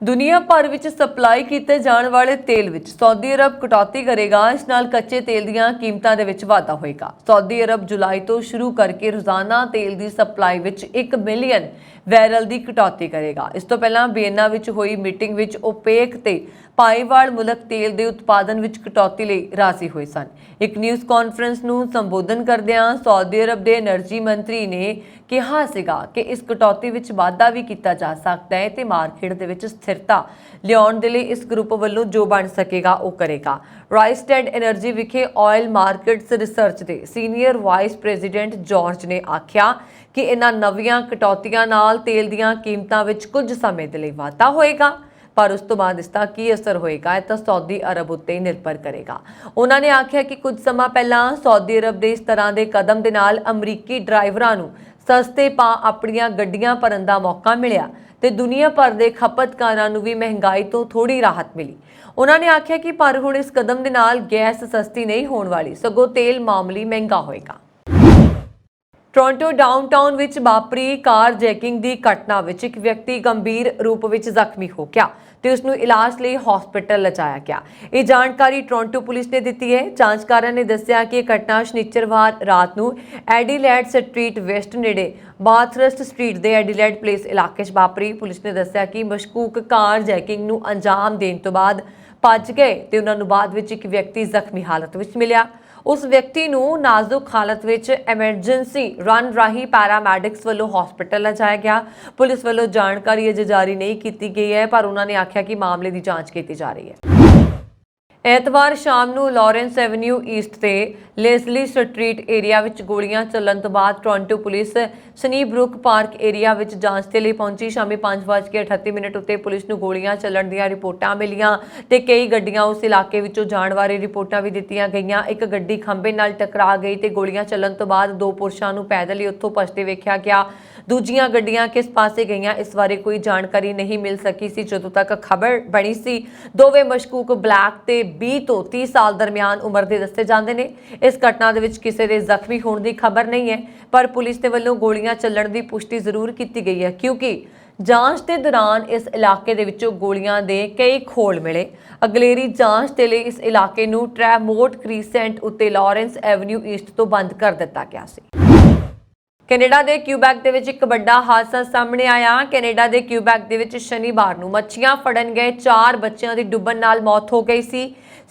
ਦੁਨੀਆ ਭਰ ਵਿੱਚ ਸਪਲਾਈ ਕੀਤੇ ਜਾਣ ਵਾਲੇ ਤੇਲ ਵਿੱਚ ਸਾਊਦੀ ਅਰਬ ਕਟੌਤੀ ਕਰੇਗਾ। ਇਸ ਨਾਲ ਕੱਚੇ ਤੇਲ ਦੀਆਂ ਕੀਮਤਾਂ ਦੇ ਵਿੱਚ ਵਾਧਾ ਹੋਏਗਾ। ਸਾਊਦੀ ਅਰਬ ਜੁਲਾਈ ਤੋਂ ਸ਼ੁਰੂ ਕਰਕੇ ਰੋਜ਼ਾਨਾ ਤੇਲ ਦੀ ਸਪਲਾਈ ਵਿੱਚ 1 ਮਿਲੀਅਨ ਬੈਰਲ ਦੀ ਕਟੌਤੀ ਕਰੇਗਾ। ਇਸ ਤੋਂ ਪਹਿਲਾਂ ਵੀਅਨਾ ਵਿੱਚ ਹੋਈ ਮੀਟਿੰਗ ਵਿੱਚ ਓਪੇਕ ਤੇ ਭਾਈਵਾਲ ਮੁਲਕ ਤੇਲ ਦੇ ਉਤਪਾਦਨ ਵਿੱਚ ਕਟੌਤੀ ਲਈ ਰਾਜ਼ੀ ਹੋਏ ਸਨ। ਇੱਕ ਨਿਊਜ਼ ਕਾਨਫਰੰਸ ਨੂੰ ਸੰਬੋਧਨ ਕਰਦਿਆਂ ਸਾਊਦੀ ਅਰਬ ਦੇ એનર્ਜੀ ਮੰਤਰੀ ਨੇ ਕਿਹਾ ਸੀਗਾ ਕਿ ਇਸ ਕਟੌਤੀ ਵਿੱਚ ਵਾਧਾ ਵੀ ਕੀਤਾ ਜਾ ਸਕਦਾ ਹੈ ਤੇ ਮਾਰਕੀਟ ਦੇ ਵਿੱਚ ਸਥਿਰਤਾ ਲਿਆਉਣ ਦੇ ਲਈ ਇਸ ਗਰੁੱਪ ਵੱਲੋਂ ਜੋ ਬਣ ਸਕੇਗਾ ਉਹ ਕਰੇਗਾ। ਰਾਈਸਟੈਡ એનર્ਜੀ ਵਿਖੇ ਆਇਲ ਮਾਰਕੀਟਸ ਰਿਸਰਚ ਦੇ ਸੀਨੀਅਰ ਵਾਈਸ ਪ੍ਰੈਜ਼ੀਡੈਂਟ ਜਾਰਜ ਨੇ ਆਖਿਆ ਕਿ ਇਹਨਾਂ ਨਵੀਆਂ ਕਟੌਤੀਆਂ ਨਾਲ ਤੇਲ ਦੀਆਂ ਕੀਮਤਾਂ ਵਿੱਚ ਕੁਝ ਸਮੇਂ ਦੇ ਲਈ ਵਾਧਾ ਹੋਏਗਾ, ਪਰ ਉਸ ਤੋਂ ਬਾਅਦ ਇਸ ਦਾ ਕੀ ਅਸਰ ਹੋਏਗਾ ਇਹ ਤਾਂ ਸਾਊਦੀ ਅਰਬ ਉੱਤੇ ਨਿਰਭਰ ਕਰੇਗਾ। ਉਹਨਾਂ ਨੇ ਆਖਿਆ ਕਿ ਕੁਝ ਸਮਾਂ ਪਹਿਲਾਂ ਸਾਊਦੀ ਅਰਬ ਦੇ ਇਸ ਤਰ੍ਹਾਂ ਦੇ ਕਦਮ ਦੇ ਨਾਲ ਅਮਰੀਕੀ ਡਰਾਈਵਰਾਂ ਨੂੰ ਸਸਤੇ ਭਾਅ ਆਪਣੀਆਂ ਗੱਡੀਆਂ ਭਰਨ ਦਾ ਮੌਕਾ ਮਿਲਿਆ ਤੇ ਦੁਨੀਆ ਭਰ ਦੇ ਖਪਤਕਾਰਾਂ ਨੂੰ ਵੀ ਮਹਿੰਗਾਈ ਤੋਂ ਥੋੜੀ ਰਾਹਤ ਮਿਲੀ। ਉਹਨਾਂ ਨੇ ਆਖਿਆ ਕਿ ਪਰ ਹੁਣ ਇਸ ਕਦਮ ਦੇ ਨਾਲ ਗੈਸ ਸਸਤੀ ਨਹੀਂ ਹੋਣ ਵਾਲੀ, ਸਗੋਂ ਤੇਲ ਮਾਮੂਲੀ ਮਹਿੰਗਾ ਹੋਏਗਾ। ਟੋਰਾਂਟੋ ਡਾਊਨਟਾਊਨ ਵਿੱਚ ਵਾਪਰੀ ਕਾਰ ਜੈਕਿੰਗ ਦੀ ਘਟਨਾ ਵਿੱਚ ਇੱਕ ਵਿਅਕਤੀ ਗੰਭੀਰ ਰੂਪ ਵਿੱਚ ਜ਼ਖਮੀ ਹੋ ਗਿਆ ਤੇ ਉਸ ਨੂੰ ਇਲਾਜ ਲਈ ਹਸਪਤਾਲ ਲਿਜਾਇਆ ਗਿਆ। ਇਹ ਜਾਣਕਾਰੀ ਟੋਰਾਂਟੋ ਪੁਲਿਸ ਨੇ ਦਿੱਤੀ ਹੈ। ਜਾਂਚਕਾਰਾਂ ਨੇ ਦੱਸਿਆ ਕਿ ਇਹ ਘਟਨਾ ਸ਼ਨੀਚਰਵਾਰ ਰਾਤ ਨੂੰ ਐਡੀਲੇਡ ਸਟਰੀਟ ਵੈਸਟ ਨੇੜੇ ਬਾਥਰਸਟ ਸਟਰੀਟ ਦੇ ਐਡੀਲੇਡ ਪਲੇਸ ਇਲਾਕੇ 'ਚ ਵਾਪਰੀ। ਪੁਲਿਸ ਨੇ ਦੱਸਿਆ ਕਿ ਮਸ਼ਕੂਕ ਕਾਰ ਜੈਕਿੰਗ ਨੂੰ ਅੰਜਾਮ ਦੇਣ ਤੋਂ ਬਾਅਦ ਭੱਜ ਗਏ ਤੇ ਉਹਨਾਂ ਨੂੰ ਬਾਅਦ ਵਿੱਚ ਇੱਕ ਵਿਅਕਤੀ ਜ਼ਖਮੀ ਹਾਲਤ ਵਿੱਚ ਮਿਲਿਆ। ਉਸ ਵਿਅਕਤੀ ਨੂੰ ਨਾਜ਼ੁਕ ਹਾਲਤ ਵਿੱਚ ਐਮਰਜੈਂਸੀ ਰਨ ਰਾਹੀਂ ਪੈਰਾਮੈਡਿਕਸ ਵੱਲੋਂ ਹਸਪਤਾਲ ਲਿਜਾਇਆ ਗਿਆ। ਪੁਲਿਸ ਵੱਲੋਂ ਜਾਣਕਾਰੀ ਅਜੇ ਜਾਰੀ ਨਹੀਂ ਕੀਤੀ ਗਈ ਹੈ, ਪਰ ਉਹਨਾਂ ਨੇ ਆਖਿਆ ਕਿ ਮਾਮਲੇ ਦੀ ਜਾਂਚ ਕੀਤੀ ਜਾ ਰਹੀ ਹੈ। ਐਤਵਾਰ ਸ਼ਾਮ ਨੂੰ ਲਾਰੈਂਸ ਐਵਨਿਊ ਈਸਟ ਤੇ ਲੇਜ਼ਲੀ ਸਟਰੀਟ ਏਰੀਆ ਵਿੱਚ ਗੋਲੀਆਂ ਚੱਲਣ ਤੋਂ ਬਾਅਦ ਟੋਰਾਂਟੋ ਪੁਲਿਸ ਸਨੀਬਰੁਕ ਪਾਰਕ ਏਰੀਆ ਵਿੱਚ ਜਾਂਚ ਦੇ ਲਈ ਪਹੁੰਚੀ। ਸ਼ਾਮੀ 5:38 ਉੱਤੇ ਪੁਲਿਸ ਨੂੰ ਗੋਲੀਆਂ ਚੱਲਣ ਦੀਆਂ ਰਿਪੋਰਟਾਂ ਮਿਲੀਆਂ ਤੇ ਕਈ ਗੱਡੀਆਂ ਉਸ ਇਲਾਕੇ ਵਿੱਚੋਂ ਜਾਣ ਬਾਰੇ ਰਿਪੋਰਟਾਂ ਵੀ ਦਿੱਤੀਆਂ ਗਈਆਂ। ਇੱਕ ਗੱਡੀ ਖੰਭੇ ਨਾਲ ਟਕਰਾ ਗਈ ਤੇ ਗੋਲੀਆਂ ਚੱਲਣ ਤੋਂ ਬਾਅਦ ਦੋ ਪੁਰਸ਼ਾਂ ਨੂੰ ਪੈਦਲ ਹੀ ਉੱਥੋਂ ਭੱਜਦੇ ਵੇਖਿਆ ਗਿਆ। ਦੂਜੀਆਂ ਗੱਡੀਆਂ ਕਿਸ ਪਾਸੇ ਗਈਆਂ ਇਸ ਬਾਰੇ ਕੋਈ ਜਾਣਕਾਰੀ ਨਹੀਂ ਮਿਲ ਸਕੀ ਸੀ ਜਦੋਂ ਤੱਕ ਖਬਰ ਬਣੀ ਸੀ। ਦੋਵੇਂ ਮਸ਼ਕੂਕ ਬਲੈਕ ਤੇ 20 ਤੋਂ 30 ਸਾਲ ਦਰਮਿਆਨ ਉਮਰ ਦੇ ਦੱਸੇ ਜਾਂਦੇ ਨੇ। ਇਸ ਘਟਨਾ ਦੇ ਵਿੱਚ ਕਿਸੇ ਦੇ ਜ਼ਖਮੀ ਹੋਣ ਦੀ ਖਬਰ ਨਹੀਂ ਹੈ, ਪਰ ਪੁਲਿਸ ਦੇ ਵੱਲੋਂ ਗੋਲੀਆਂ ਚੱਲਣ ਦੀ ਪੁਸ਼ਟੀ ਜ਼ਰੂਰ ਕੀਤੀ ਗਈ ਹੈ ਕਿਉਂਕਿ ਜਾਂਚ ਦੇ ਦੌਰਾਨ ਇਸ ਇਲਾਕੇ ਦੇ ਵਿੱਚੋਂ ਗੋਲੀਆਂ ਦੇ ਕਈ ਖੋਲ ਮਿਲੇ। ਅਗਲੇਰੀ ਜਾਂਚ ਦੇ ਲਈ ਇਸ ਇਲਾਕੇ ਨੂੰ ਟ੍ਰੈਮੋਟ ਕ੍ਰੀਸੈਂਟ ਉੱਤੇ ਲਾਰੈਂਸ ਐਵਨਿਊ ਈਸਟ ਤੋਂ ਬੰਦ ਕਰ ਦਿੱਤਾ ਗਿਆ ਸੀ। ਕੈਨੇਡਾ ਦੇ ਕਿਊਬੈਕ ਦੇ ਵਿੱਚ ਇੱਕ ਵੱਡਾ ਹਾਦਸਾ ਸਾਹਮਣੇ ਆਇਆ। ਕੈਨੇਡਾ ਦੇ ਕਿਊਬੈਕ ਦੇ ਵਿੱਚ ਸ਼ਨੀਵਾਰ ਨੂੰ ਮੱਛੀਆਂ ਫੜਨ ਗਏ 4 ਬੱਚਿਆਂ ਦੀ ਡੁੱਬਣ ਨਾਲ ਮੌਤ ਹੋ ਗਈ ਸੀ।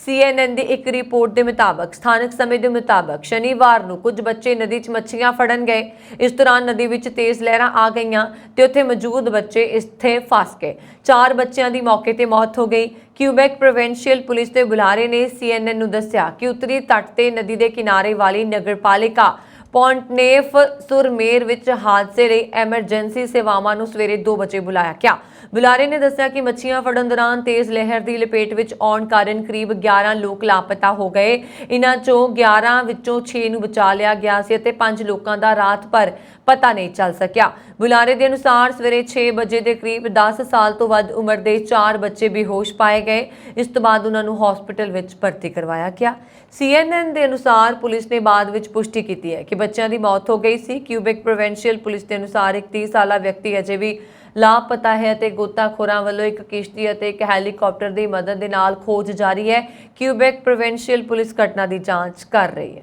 CNN ਦੀ ਇੱਕ ਰਿਪੋਰਟ ਦੇ ਮੁਤਾਬਕ ਸਥਾਨਕ ਸਮੇਂ ਦੇ ਮੁਤਾਬਕ ਸ਼ਨੀਵਾਰ ਨੂੰ ਕੁਝ ਬੱਚੇ ਨਦੀ 'ਚ ਮੱਛੀਆਂ ਫੜਨ ਗਏ। ਇਸ ਦੌਰਾਨ ਨਦੀ ਵਿੱਚ ਤੇਜ਼ ਲਹਿਰਾਂ ਆ ਗਈਆਂ ਤੇ ਉੱਥੇ ਮੌਜੂਦ ਬੱਚੇ ਇੱਥੇ ਫਸ ਗਏ। 4 ਬੱਚਿਆਂ ਦੀ ਮੌਕੇ ਤੇ ਮੌਤ ਹੋ ਗਈ। ਕਿਊਬੈਕ ਪ੍ਰੋਵਿੰਸ਼ੀਅਲ ਪੁਲਿਸ ਦੇ ਬੁਲਾਰੇ ਨੇ CNN ਨੂੰ ਦੱਸਿਆ ਕਿ ਉੱਤਰੀ ਤੱਟ ਤੇ ਨਦੀ ਦੇ ਕਿਨਾਰੇ ਵਾਲੀ ਨਗਰਪਾਲਿਕਾ ਪੌਂਟਨੇਫ ਸੁਰਮੇਰ ਵਿੱਚ ਹਾਦਸੇ ਲਈ ਐਮਰਜੈਂਸੀ ਸੇਵਾਵਾਂ ਨੂੰ ਸਵੇਰੇ 2 ਵਜੇ ਬੁਲਾਇਆ ਗਿਆ। ਬੁਲਾਰੇ ਨੇ ਦੱਸਿਆ ਕਿ ਮੱਛੀਆਂ ਫੜਨ ਦੌਰਾਨ ਤੇਜ਼ ਲਹਿਰ ਦੀ ਲਪੇਟ ਵਿੱਚ ਆਉਣ ਕਾਰਨ ਕਰੀਬ 11 ਲੋਕ ਲਾਪਤਾ ਹੋ ਗਏ। ਇਨ੍ਹਾਂ ਚੋਂ 11 ਵਿੱਚੋਂ 6 ਨੂੰ ਬਚਾ ਲਿਆ ਗਿਆ ਸੀ ਅਤੇ 5 ਲੋਕਾਂ ਦਾ ਰਾਤ ਭਰ ਪਤਾ ਨਹੀਂ ਚੱਲ ਸਕਿਆ। ਬੁਲਾਰੇ ਦੇ ਅਨੁਸਾਰ ਸਵੇਰੇ 6 ਵਜੇ ਦੇ ਕਰੀਬ 10 ਸਾਲ ਤੋਂ ਵੱਧ ਉਮਰ ਦੇ 4 ਬੱਚੇ ਬੇਹੋਸ਼ ਪਾਏ ਗਏ। ਇਸ ਤੋਂ ਬਾਅਦ ਉਹਨਾਂ ਨੂੰ ਹਸਪਤਾਲ ਵਿੱਚ ਭਰਤੀ ਕਰਵਾਇਆ ਗਿਆ। CNN ਦੇ ਅਨੁਸਾਰ ਪੁਲਿਸ ਨੇ ਬਾਅਦ ਵਿੱਚ ਪੁਸ਼ਟੀ ਕੀਤੀ ਹੈ ਕਿ ਬੱਚਿਆਂ ਦੀ ਮੌਤ ਹੋ ਗਈ ਸੀ। ਕਿਊਬੈਕ ਪ੍ਰੋਵਿੰਸ਼ੀਅਲ ਪੁਲਿਸ ਦੇ ਅਨੁਸਾਰ ਇੱਕ 30 ਸਾਲਾ ਵਿਅਕਤੀ ਅਜੇ ਵੀ ਲਾਪਤਾ ਹੈ ਅਤੇ ਗੋਤਾਖੋਰਾਂ ਵੱਲੋਂ ਇੱਕ ਕਿਸ਼ਤੀ ਅਤੇ ਇੱਕ ਹੈਲੀਕਾਪਟਰ ਦੀ ਮਦਦ ਦੇ ਨਾਲ ਖੋਜ ਜਾਰੀ ਹੈ। ਕਿਊਬੈਕ ਪ੍ਰੋਵਿੰਸ਼ੀਅਲ ਪੁਲਿਸ ਘਟਨਾ ਦੀ ਜਾਂਚ ਕਰ ਰਹੀ ਹੈ।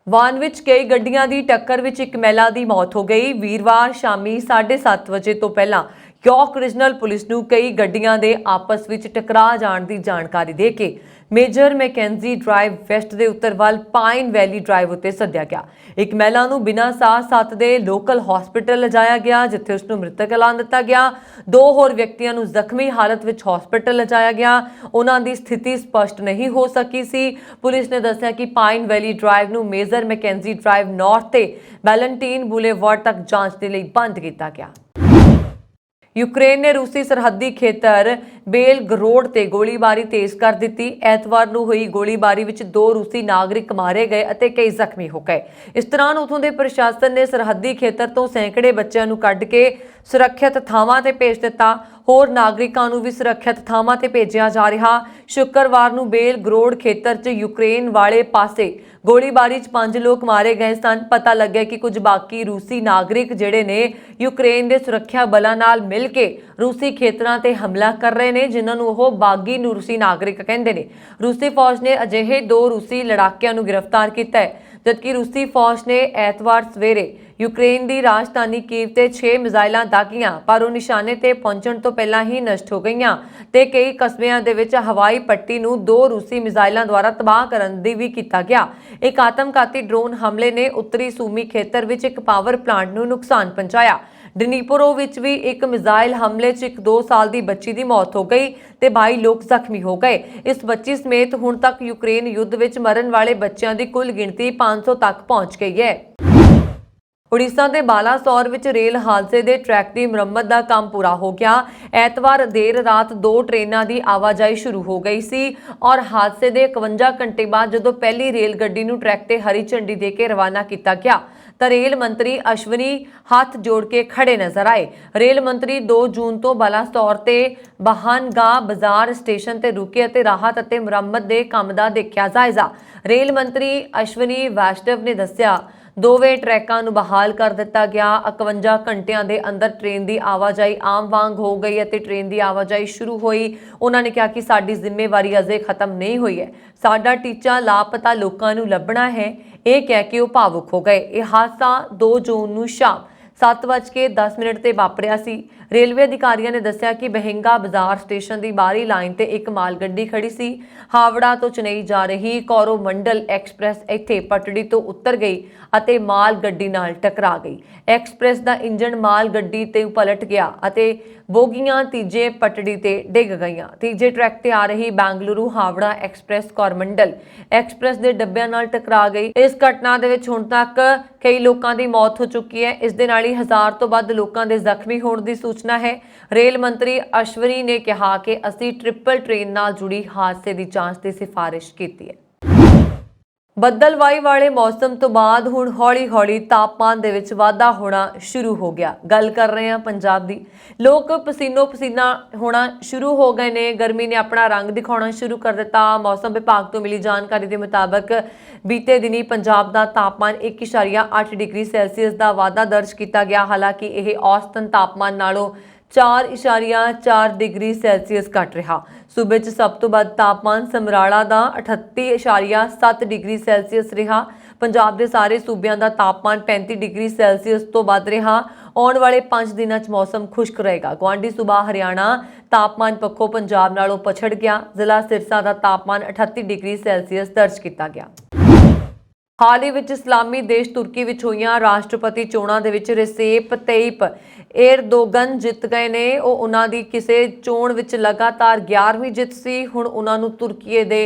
ਵਾਹਨ ਵਿੱਚ ਕਈ ਗੱਡੀਆਂ ਦੀ ਟੱਕਰ ਵਿੱਚ ਇੱਕ ਮਹਿਲਾ ਦੀ ਮੌਤ ਹੋ ਗਈ। ਵੀਰਵਾਰ ਸ਼ਾਮੀ 7:30 ਵਜੇ ਤੋਂ ਪਹਿਲਾਂ ਯਾਰਕ ਰੀਜਨਲ ਪੁਲਿਸ ਨੂੰ ਕਈ ਗੱਡੀਆਂ ਦੇ ਆਪਸ ਵਿੱਚ ਟਕਰਾ ਜਾਣ ਦੀ ਜਾਣਕਾਰੀ ਦੇ ਕੇ ਮੇਜਰ ਮੈਕੈਂਜੀ ਡਰਾਈਵ ਵੈਸਟ ਦੇ ਉੱਤਰ ਵੱਲ ਪਾਈਨ ਵੈਲੀ ਡਰਾਈਵ ਉੱਤੇ ਸੱਦਿਆ ਗਿਆ। ਇੱਕ ਮਹਿਲਾ ਨੂੰ ਬਿਨਾਂ ਸਾਹ ਸੱਤ ਦੇ ਲੋਕਲ ਹਸਪਤਾਲ ਲਿਜਾਇਆ ਗਿਆ ਜਿੱਥੇ ਉਸ ਨੂੰ ਮ੍ਰਿਤਕ ਐਲਾਨ ਦਿੱਤਾ ਗਿਆ। 2 ਹੋਰ ਵਿਅਕਤੀਆਂ ਨੂੰ ਜ਼ਖਮੀ ਹਾਲਤ ਵਿੱਚ ਹਸਪਤਾਲ ਲਿਜਾਇਆ ਗਿਆ। ਉਹਨਾਂ ਦੀ ਸਥਿਤੀ ਸਪਸ਼ਟ ਨਹੀਂ ਹੋ ਸਕੀ ਸੀ। ਪੁਲਿਸ ਨੇ ਦੱਸਿਆ ਕਿ ਪਾਈਨ ਵੈਲੀ ਡਰਾਈਵ ਨੂੰ ਮੇਜਰ ਮੈਕੈਂਜੀ ਡਰਾਈਵ ਨਾਰਥ ਤੇ ਵੈਲੈਂਟੀਨ ਬੁਲੇਵਾਰਡ ਤੱਕ ਜਾਂਚ ਦੇ ਲਈ ਬੰਦ ਕੀਤਾ ਗਿਆ। ਯੂਕਰੇਨ ਨੇ ਰੂਸੀ ਸਰਹੱਦੀ ਖੇਤਰ ਬੇਲਗਰੋਡ ਤੇ ਗੋਲੀਬਾਰੀ ਤੇਜ਼ ਕਰ ਦਿੱਤੀ। ਐਤਵਾਰ ਨੂੰ ਹੋਈ ਗੋਲੀਬਾਰੀ ਵਿੱਚ 2 ਰੂਸੀ ਨਾਗਰਿਕ ਮਾਰੇ ਗਏ ਅਤੇ ਕਈ ਜ਼ਖਮੀ ਹੋ ਗਏ। ਇਸ ਦੌਰਾਨ ਉਥੋਂ ਦੇ ਪ੍ਰਸ਼ਾਸਨ ਨੇ ਸਰਹੱਦੀ ਖੇਤਰ ਤੋਂ ਸੈਂਕੜੇ ਬੱਚਿਆਂ ਨੂੰ ਕੱਢ ਕੇ ਸੁਰੱਖਿਅਤ ਥਾਵਾਂ ਤੇ ਭੇਜ ਦਿੱਤਾ। ਹੋਰ ਨਾਗਰਿਕਾਂ ਨੂੰ ਵੀ ਸੁਰੱਖਿਅਤ ਥਾਵਾਂ ਤੇ ਭੇਜਿਆ ਜਾ ਰਿਹਾ। ਸ਼ੁੱਕਰਵਾਰ ਨੂੰ ਬੇਲਗਰੋਡ ਖੇਤਰ 'ਚ ਯੂਕਰੇਨ ਵਾਲੇ ਪਾਸੇ ਗੋਲੀਬਾਰੀ 'ਚ 5 ਲੋਕ ਮਾਰੇ ਗਏ ਸਨ। ਪਤਾ ਲੱਗਿਆ ਕਿ ਕੁਝ ਬਾਕੀ ਰੂਸੀ ਨਾਗਰਿਕ ਜਿਹੜੇ ਨੇ ਯੂਕਰੇਨ ਦੇ ਸੁਰੱਖਿਆ ਬਲਾਂ ਨਾਲ ਮਿਲ ਕੇ ਰੂਸੀ ਖੇਤਰਾਂ ਤੇ ਹਮਲਾ ਕਰ ਰਹੇ ਨੇ ਜਿਨ੍ਹਾਂ ਨੂੰ ਉਹ ਬਾਗੀ ਨੂੰ ਰੂਸੀ ਨਾਗਰਿਕ ਕਹਿੰਦੇ ਨੇ। ਰੂਸੀ ਫੌਜ ਨੇ ਅਜਿਹੇ 2 ਰੂਸੀ ਲੜਾਕਿਆਂ ਨੂੰ ਗ੍ਰਿਫਤਾਰ ਕੀਤਾ ਹੈ जबकि रूसी फौज ने ਐਤਵਾਰ ਸਵੇਰੇ यूक्रेन की राजधानी कीव ते 6 मिसाइलां दागियां, पर ਉਹ ਨਿਸ਼ਾਨੇ ਤੇ ਪਹੁੰਚਣ ਤੋਂ ਪਹਿਲਾਂ ਹੀ ਨਸ਼ਟ ਹੋ ਗਈਆਂ ਤੇ ਕਈ ਕਸਬਿਆਂ ਦੇ ਵਿੱਚ ਹਵਾਈ ਪੱਟੀ ਨੂੰ 2 ਰੂਸੀ ਮਿਸਾਈਲਾਂ ਦੁਆਰਾ ਤਬਾਹ ਕਰਨ ਦੀ ਵੀ ਕੀਤਾ ਗਿਆ। ਇੱਕ ਆਤਮਘਾਤੀ ਡਰੋਨ ਹਮਲੇ ਨੇ ਉੱਤਰੀ ਸੂਮੀ ਖੇਤਰ ਵਿੱਚ ਇੱਕ ਪਾਵਰ ਪਲਾਂਟ ਨੂੰ ਨੁਕਸਾਨ ਪਹੁੰਚਾਇਆ। ਡਨੀਪਰੋ ਵਿੱਚ ਵੀ ਇੱਕ ਮਿਸਾਈਲ ਹਮਲੇ 'ਚ ਇੱਕ 2 ਸਾਲ ਦੀ ਬੱਚੀ ਦੀ ਮੌਤ ਹੋ ਗਈ ਤੇ 22 ਲੋਕ ਜ਼ਖਮੀ ਹੋ ਗਏ। ਇਸ ਬੱਚੀ ਸਮੇਤ ਹੁਣ ਤੱਕ ਯੂਕਰੇਨ ਯੁੱਧ ਵਿੱਚ ਮਰਨ ਵਾਲੇ ਬੱਚਿਆਂ ਦੀ ਕੁੱਲ ਗਿਣਤੀ 500 ਤੱਕ ਪਹੁੰਚ ਗਈ ਹੈ। ਉੜੀਸਾ ਦੇ ਬਾਲਾਸੋਰ ਵਿੱਚ ਰੇਲ ਹਾਦਸੇ ਦੇ ਟਰੈਕ ਦੀ ਮੁਰੰਮਤ ਦਾ ਕੰਮ ਪੂਰਾ ਹੋ ਗਿਆ। ਐਤਵਾਰ ਦੇਰ ਰਾਤ 2 ਟ੍ਰੇਨਾਂ ਦੀ ਆਵਾਜਾਈ ਸ਼ੁਰੂ ਹੋ ਗਈ ਸੀ ਔਰ ਹਾਦਸੇ ਦੇ 51 ਘੰਟੇ ਬਾਅਦ ਜਦੋਂ ਪਹਿਲੀ ਰੇਲ ਗੱਡੀ ਨੂੰ ਟਰੈਕ ਤੇ ਹਰੀ ਝੰਡੀ ਦੇ ਕੇ ਰਵਾਨਾ ਕੀਤਾ ਗਿਆ ਤਾਂ ਰੇਲ ਮੰਤਰੀ ਅਸ਼ਵਨੀ ਹੱਥ ਜੋੜ ਕੇ ਖੜੇ ਨਜ਼ਰ ਆਏ। ਰੇਲ ਮੰਤਰੀ 2 ਜੂਨ ਤੋਂ ਬਾਲਾਸੋਰ ਤੇ ਬਹਾਨਗਾ ਬਾਜ਼ਾਰ ਸਟੇਸ਼ਨ ਤੇ ਰੁਕੇ ਅਤੇ ਰਾਹਤ ਅਤੇ ਮੁਰੰਮਤ ਦੇ ਕੰਮ ਦਾ ਦੇਖਿਆ ਜਾਇਜ਼ਾ। ਰੇਲ ਮੰਤਰੀ ਅਸ਼ਵਨੀ ਵੈਸ਼ਨਵ ਨੇ ਦੱਸਿਆ ਦੋਵੇਂ ਟਰੈਕਾਂ ਨੂੰ ਬਹਾਲ ਕਰ ਦਿੱਤਾ ਗਿਆ। 51 ਘੰਟਿਆਂ ਦੇ ਅੰਦਰ ਟ੍ਰੇਨ ਦੀ ਆਵਾਜਾਈ ਆਮ ਵਾਂਗ ਹੋ ਗਈ ਅਤੇ ਟ੍ਰੇਨ ਦੀ ਆਵਾਜਾਈ ਸ਼ੁਰੂ ਹੋਈ। ਉਹਨਾਂ ਨੇ ਕਿਹਾ ਕਿ ਸਾਡੀ ਜ਼ਿੰਮੇਵਾਰੀ ਅਜੇ ਖਤਮ ਨਹੀਂ ਹੋਈ ਹੈ, ਸਾਡਾ ਟੀਚਾ ਲਾਪਤਾ ਲੋਕਾਂ ਨੂੰ ਲੱਭਣਾ ਹੈ। ਇਹ ਕਹਿ ਕੇ ਉਹ ਭਾਵੁਕ ਹੋ ਗਏ। ਇਹ ਹਾਦਸਾ 2 ਜੂਨ ਨੂੰ ਸ਼ਾਮ 7:10 ਤੇ ਵਾਪਰਿਆ ਸੀ। ਰੇਲਵੇ ਅਧਿਕਾਰੀਆਂ ਨੇ ਦੱਸਿਆ ਕਿ ਬਹਿੰਗਾ ਬਾਜ਼ਾਰ ਸਟੇਸ਼ਨ ਦੀ ਬਾਹਰੀ ਲਾਈਨ ਤੇ ਇੱਕ ਮਾਲ ਗੱਡੀ ਖੜੀ ਸੀ। ਹਾਵੜਾ ਤੋਂ ਚੇਨਈ ਜਾ ਰਹੀ ਕੋਰੋਮੰਡਲ ਐਕਸਪ੍ਰੈਸ ਇੱਥੇ ਪਟੜੀ ਤੋਂ ਉਤਰ ਗਈ ਅਤੇ ਮਾਲ ਗੱਡੀ ਨਾਲ ਟਕਰਾ ਗਈ। ਐਕਸਪ੍ਰੈਸ ਦਾ ਇੰਜਣ ਮਾਲ ਗੱਡੀ ਤੇ ਪਲਟ ਗਿਆ ਅਤੇ ਬੋਗੀਆਂ ਤੀਜੇ ਪਟੜੀ ਤੇ ਡਿੱਗ ਗਈਆਂ। ਤੀਜੇ ਟਰੈਕ ਤੇ ਆ ਰਹੀ ਬੈਂਗਲੁਰੂ ਹਾਵੜਾ ਐਕਸਪ੍ਰੈਸ ਕੋਰੋਮੰਡਲ ਐਕਸਪ੍ਰੈਸ ਦੇ ਡੱਬਿਆਂ ਨਾਲ ਟਕਰਾ ਗਈ। ਇਸ ਘਟਨਾ ਦੇ ਵਿੱਚ ਹੁਣ ਤੱਕ ਕਈ ਲੋਕਾਂ ਦੀ ਮੌਤ ਹੋ ਚੁੱਕੀ ਹੈ। ਇਸ ਦੇ ਨਾਲ ਹੀ 1000 ਤੋਂ ਵੱਧ ਲੋਕਾਂ ਦੇ ਜ਼ਖਮੀ ਹੋਣ ਦੀ ਸੂਚਨਾ ਹੈ। ਰੇਲ ਮੰਤਰੀ ਅਸ਼ਵਨੀ ਨੇ ਕਿਹਾ ਕਿ ਅਸੀਂ ਟ੍ਰਿਪਲ ਟ੍ਰੇਨ ਨਾਲ ਜੁੜੀ ਹਾਦਸੇ ਦੀ ਜਾਂਚ ਦੀ ਸਿਫਾਰਿਸ਼ ਕੀਤੀ ਹੈ। ਬੱਦਲਵਾਈ ਵਾਲੇ ਮੌਸਮ ਤੋਂ ਬਾਅਦ ਹੁਣ ਹੌਲੀ-ਹੌਲੀ ਤਾਪਮਾਨ ਦੇ ਵਿੱਚ ਵਾਧਾ ਹੋਣਾ ਸ਼ੁਰੂ ਹੋ ਗਿਆ। ਗੱਲ ਕਰ ਰਹੇ ਹਾਂ ਪੰਜਾਬ ਦੀ। ਲੋਕ ਪਸੀਨੋ ਪਸੀਨਾ ਹੋਣਾ ਸ਼ੁਰੂ ਹੋ ਗਏ ਨੇ। ਗਰਮੀ ਨੇ ਆਪਣਾ ਰੰਗ ਦਿਖਾਉਣਾ ਸ਼ੁਰੂ ਕਰ ਦਿੱਤਾ। ਮੌਸਮ ਵਿਭਾਗ ਤੋਂ ਮਿਲੀ ਜਾਣਕਾਰੀ ਦੇ ਮੁਤਾਬਕ ਬੀਤੇ ਦਿਨੀ ਪੰਜਾਬ ਦਾ ਤਾਪਮਾਨ 1.8 ਡਿਗਰੀ ਸੈਲਸੀਅਸ ਦਾ ਵਾਧਾ ਦਰਜ ਕੀਤਾ ਗਿਆ। ਹਾਲਾਂਕਿ ਇਹ ਔਸਤਨ ਤਾਪਮਾਨ ਨਾਲੋਂ 4.4 ਡਿਗਰੀ ਸੈਲਸੀਅਸ ਘੱਟ ਰਿਹਾ। ਸੂਬੇ 'ਚ ਸਭ ਤੋਂ ਵੱਧ ਤਾਪਮਾਨ ਸਮਰਾਲਾ ਦਾ 38.7 ਡਿਗਰੀ ਸੈਲਸੀਅਸ ਰਿਹਾ। ਪੰਜਾਬ ਦੇ ਸਾਰੇ ਸੂਬਿਆਂ ਦਾ ਤਾਪਮਾਨ 35 ਡਿਗਰੀ ਸੈਲਸੀਅਸ ਤੋਂ ਵੱਧ ਰਿਹਾ। ਆਉਣ ਵਾਲੇ 5 ਦਿਨਾਂ 'ਚ ਮੌਸਮ ਖੁਸ਼ਕ ਰਹੇਗਾ। ਗੁਆਂਢੀ ਸੂਬਾ ਹਰਿਆਣਾ ਤਾਪਮਾਨ ਪੱਖੋਂ ਪੰਜਾਬ ਨਾਲੋਂ ਪਛੜ ਗਿਆ। ਜ਼ਿਲ੍ਹਾ ਸਿਰਸਾ ਦਾ ਤਾਪਮਾਨ 38 ਡਿਗਰੀ ਸੈਲਸੀਅਸ ਦਰਜ ਕੀਤਾ ਗਿਆ। ਹਾਲ ਹੀ ਵਿੱਚ ਇਸਲਾਮੀ ਦੇਸ਼ ਤੁਰਕੀ ਵਿੱਚ ਹੋਈਆਂ ਰਾਸ਼ਟਰਪਤੀ ਚੋਣਾਂ ਦੇ ਵਿੱਚ ਰੈਸੇਪ ਤੈਯਿਪ ਏਰਦੋਗਨ ਜਿੱਤ ਗਏ ਨੇ। ਉਹ ਉਹਨਾਂ ਦੀ ਕਿਸੇ ਚੋਣ ਵਿੱਚ ਲਗਾਤਾਰ 11ਵੀਂ ਜਿੱਤ ਸੀ। ਹੁਣ ਉਹਨਾਂ ਨੂੰ ਤੁਰਕੀ ਦੇ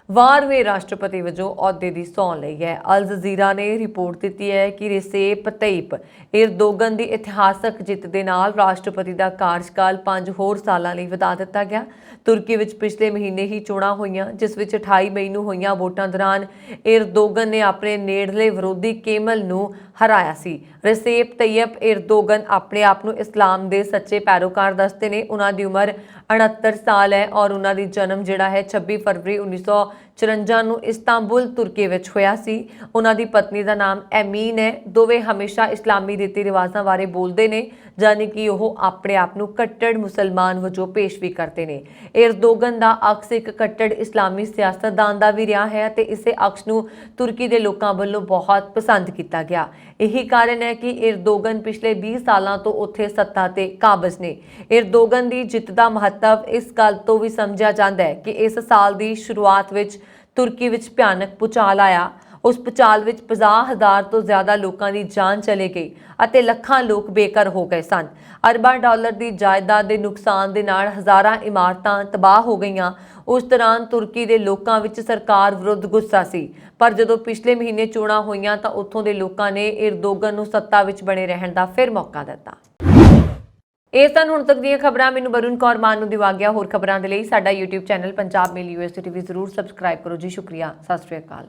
12ਵੇਂ ਰਾਸ਼ਟਰਪਤੀ ਵਜੋਂ ਅਹੁਦੇ ਦੀ ਸਹੁੰ ਲਈ ਹੈ। ਅਲ ਜਜ਼ੀਰਾ ਨੇ ਰਿਪੋਰਟ ਦਿੱਤੀ ਹੈ ਕਿ ਰੈਸੇਪ ਤੈਯਿਪ ਏਰਦੋਗਨ ਦੀ ਇਤਿਹਾਸਕ ਜਿੱਤ ਦੇ ਨਾਲ ਰਾਸ਼ਟਰਪਤੀ ਦਾ ਕਾਰਜਕਾਲ 5 ਹੋਰ ਸਾਲਾਂ ਲਈ ਵਧਾ ਦਿੱਤਾ ਗਿਆ। ਤੁਰਕੀ ਵਿੱਚ ਪਿਛਲੇ ਮਹੀਨੇ ਹੀ ਚੋਣਾਂ ਹੋਈਆਂ, ਜਿਸ ਵਿੱਚ 28 ਮਈ ਨੂੰ ਹੋਈਆਂ ਵੋਟਾਂ ਦੌਰਾਨ ਏਰਦੋਗਨ ਨੇ ਆਪਣੇ ਨੇੜਲੇ ਵਿਰੋਧੀ ਕੇਮਲ ਨੂੰ ਹਰਾਇਆ ਸੀ। ਰੈਸੇਪ ਤੈਯਿਪ ਏਰਦੋਗਨ ਆਪਣੇ ਆਪ ਨੂੰ ਇਸਲਾਮ ਦੇ ਸੱਚੇ ਪੈਰੋਕਾਰ ਦੱਸਦੇ ਨੇ। ਉਹਨਾਂ ਦੀ ਉਮਰ 69 ਸਾਲ ਹੈ ਔਰ ਉਹਨਾਂ ਦੀ ਜਨਮ ਜਿਹੜਾ ਹੈ 26 ਫਰਵਰੀ 1954 ਨੂੰ ਇਸਤਾਂਬੁਲ ਤੁਰਕੀ ਵਿੱਚ ਹੋਇਆ ਸੀ। ਉਹਨਾਂ ਦੀ ਪਤਨੀ ਦਾ ਨਾਮ ਐਮੀਨ ਹੈ। ਦੋਵੇਂ ਹਮੇਸ਼ਾ ਇਸਲਾਮੀ ਰੀਤੀ ਰਿਵਾਜ਼ਾਂ ਬਾਰੇ ਬੋਲਦੇ ਨੇ, ਜਾਨੀ ਕਿ ਉਹ ਆਪਣੇ ਆਪ ਨੂੰ ਕੱਟੜ ਮੁਸਲਮਾਨ ਵਜੋਂ ਪੇਸ਼ ਵੀ ਕਰਦੇ ਨੇ। ਏਰਦੋਗਨ ਦਾ ਅਕਸ ਇੱਕ ਕੱਟੜ ਇਸਲਾਮੀ ਸਿਆਸਤਦਾਨ ਦਾ ਵੀ ਰਿਹਾ ਹੈ ਤੇ ਇਸੇ ਅਕਸ ਨੂੰ ਤੁਰਕੀ ਦੇ ਲੋਕਾਂ ਵੱਲੋਂ ਬਹੁਤ ਪਸੰਦ ਕੀਤਾ ਗਿਆ। ਇਹੀ ਕਾਰਨ ਹੈ ਕਿ ਏਰਦੋਗਨ ਪਿਛਲੇ 20 ਸਾਲਾਂ ਤੋਂ ਉੱਥੇ ਸੱਤਾ ਤੇ ਕਾਬਜ਼ ਨੇ। ਏਰਦੋਗਨ ਦੀ ਜਿੱਤ ਦਾ ਮਹੱਤਵ ਇਸ ਗੱਲ ਤੋਂ ਵੀ ਸਮਝਿਆ ਜਾਂਦਾ ਹੈ ਕਿ ਇਸ ਸਾਲ ਦੀ ਸ਼ੁਰੂਆਤ ਵਿੱਚ ਤੁਰਕੀ ਵਿੱਚ ਭਿਆਨਕ ਭੂਚਾਲ ਆਇਆ। ਉਸ ਭੂਚਾਲ ਵਿੱਚ 50,000 ਤੋਂ ਜ਼ਿਆਦਾ ਲੋਕਾਂ ਦੀ ਜਾਨ ਚਲੀ ਗਈ ਅਤੇ ਲੱਖਾਂ ਲੋਕ ਬੇਘਰ ਹੋ ਗਏ ਸਨ। ਅਰਬਾਂ ਡਾਲਰ ਦੀ ਜਾਇਦਾਦ ਦੇ ਨੁਕਸਾਨ ਦੇ ਨਾਲ ਹਜ਼ਾਰਾਂ ਇਮਾਰਤਾਂ ਤਬਾਹ ਹੋ ਗਈਆਂ। ਉਸ ਦੌਰਾਨ ਤੁਰਕੀ ਦੇ ਲੋਕਾਂ ਵਿੱਚ ਸਰਕਾਰ ਵਿਰੁੱਧ ਗੁੱਸਾ ਸੀ, ਪਰ ਜਦੋਂ ਪਿਛਲੇ ਮਹੀਨੇ ਚੋਣਾਂ ਹੋਈਆਂ ਤਾਂ ਉੱਥੋਂ ਦੇ ਲੋਕਾਂ ਨੇ ਏਰਦੋਗਨ ਨੂੰ ਸੱਤਾ ਵਿੱਚ ਬਣੇ ਰਹਿਣ ਦਾ ਫਿਰ ਮੌਕਾ ਦਿੱਤਾ। ਇਹ ਸਨ ਹੁਣ ਤੱਕ ਦੀਆਂ ਖਬਰਾਂ। ਮੈਨੂੰ ਵਰੁਣ ਕੌਰ ਮਾਨ ਨੂੰ ਦਿਵਾ ਗਿਆ। ਹੋਰ ਖਬਰਾਂ ਦੇ ਲਈ ਸਾਡਾ YouTube ਚੈਨਲ ਪੰਜਾਬ ਮੇਲ USA TV ਜ਼ਰੂਰ ਸਬਸਕ੍ਰਾਈਬ ਕਰੋ ਜੀ। ਸ਼ੁਕਰੀਆ। ਸਤਿ ਸ਼੍ਰੀ ਅਕਾਲ।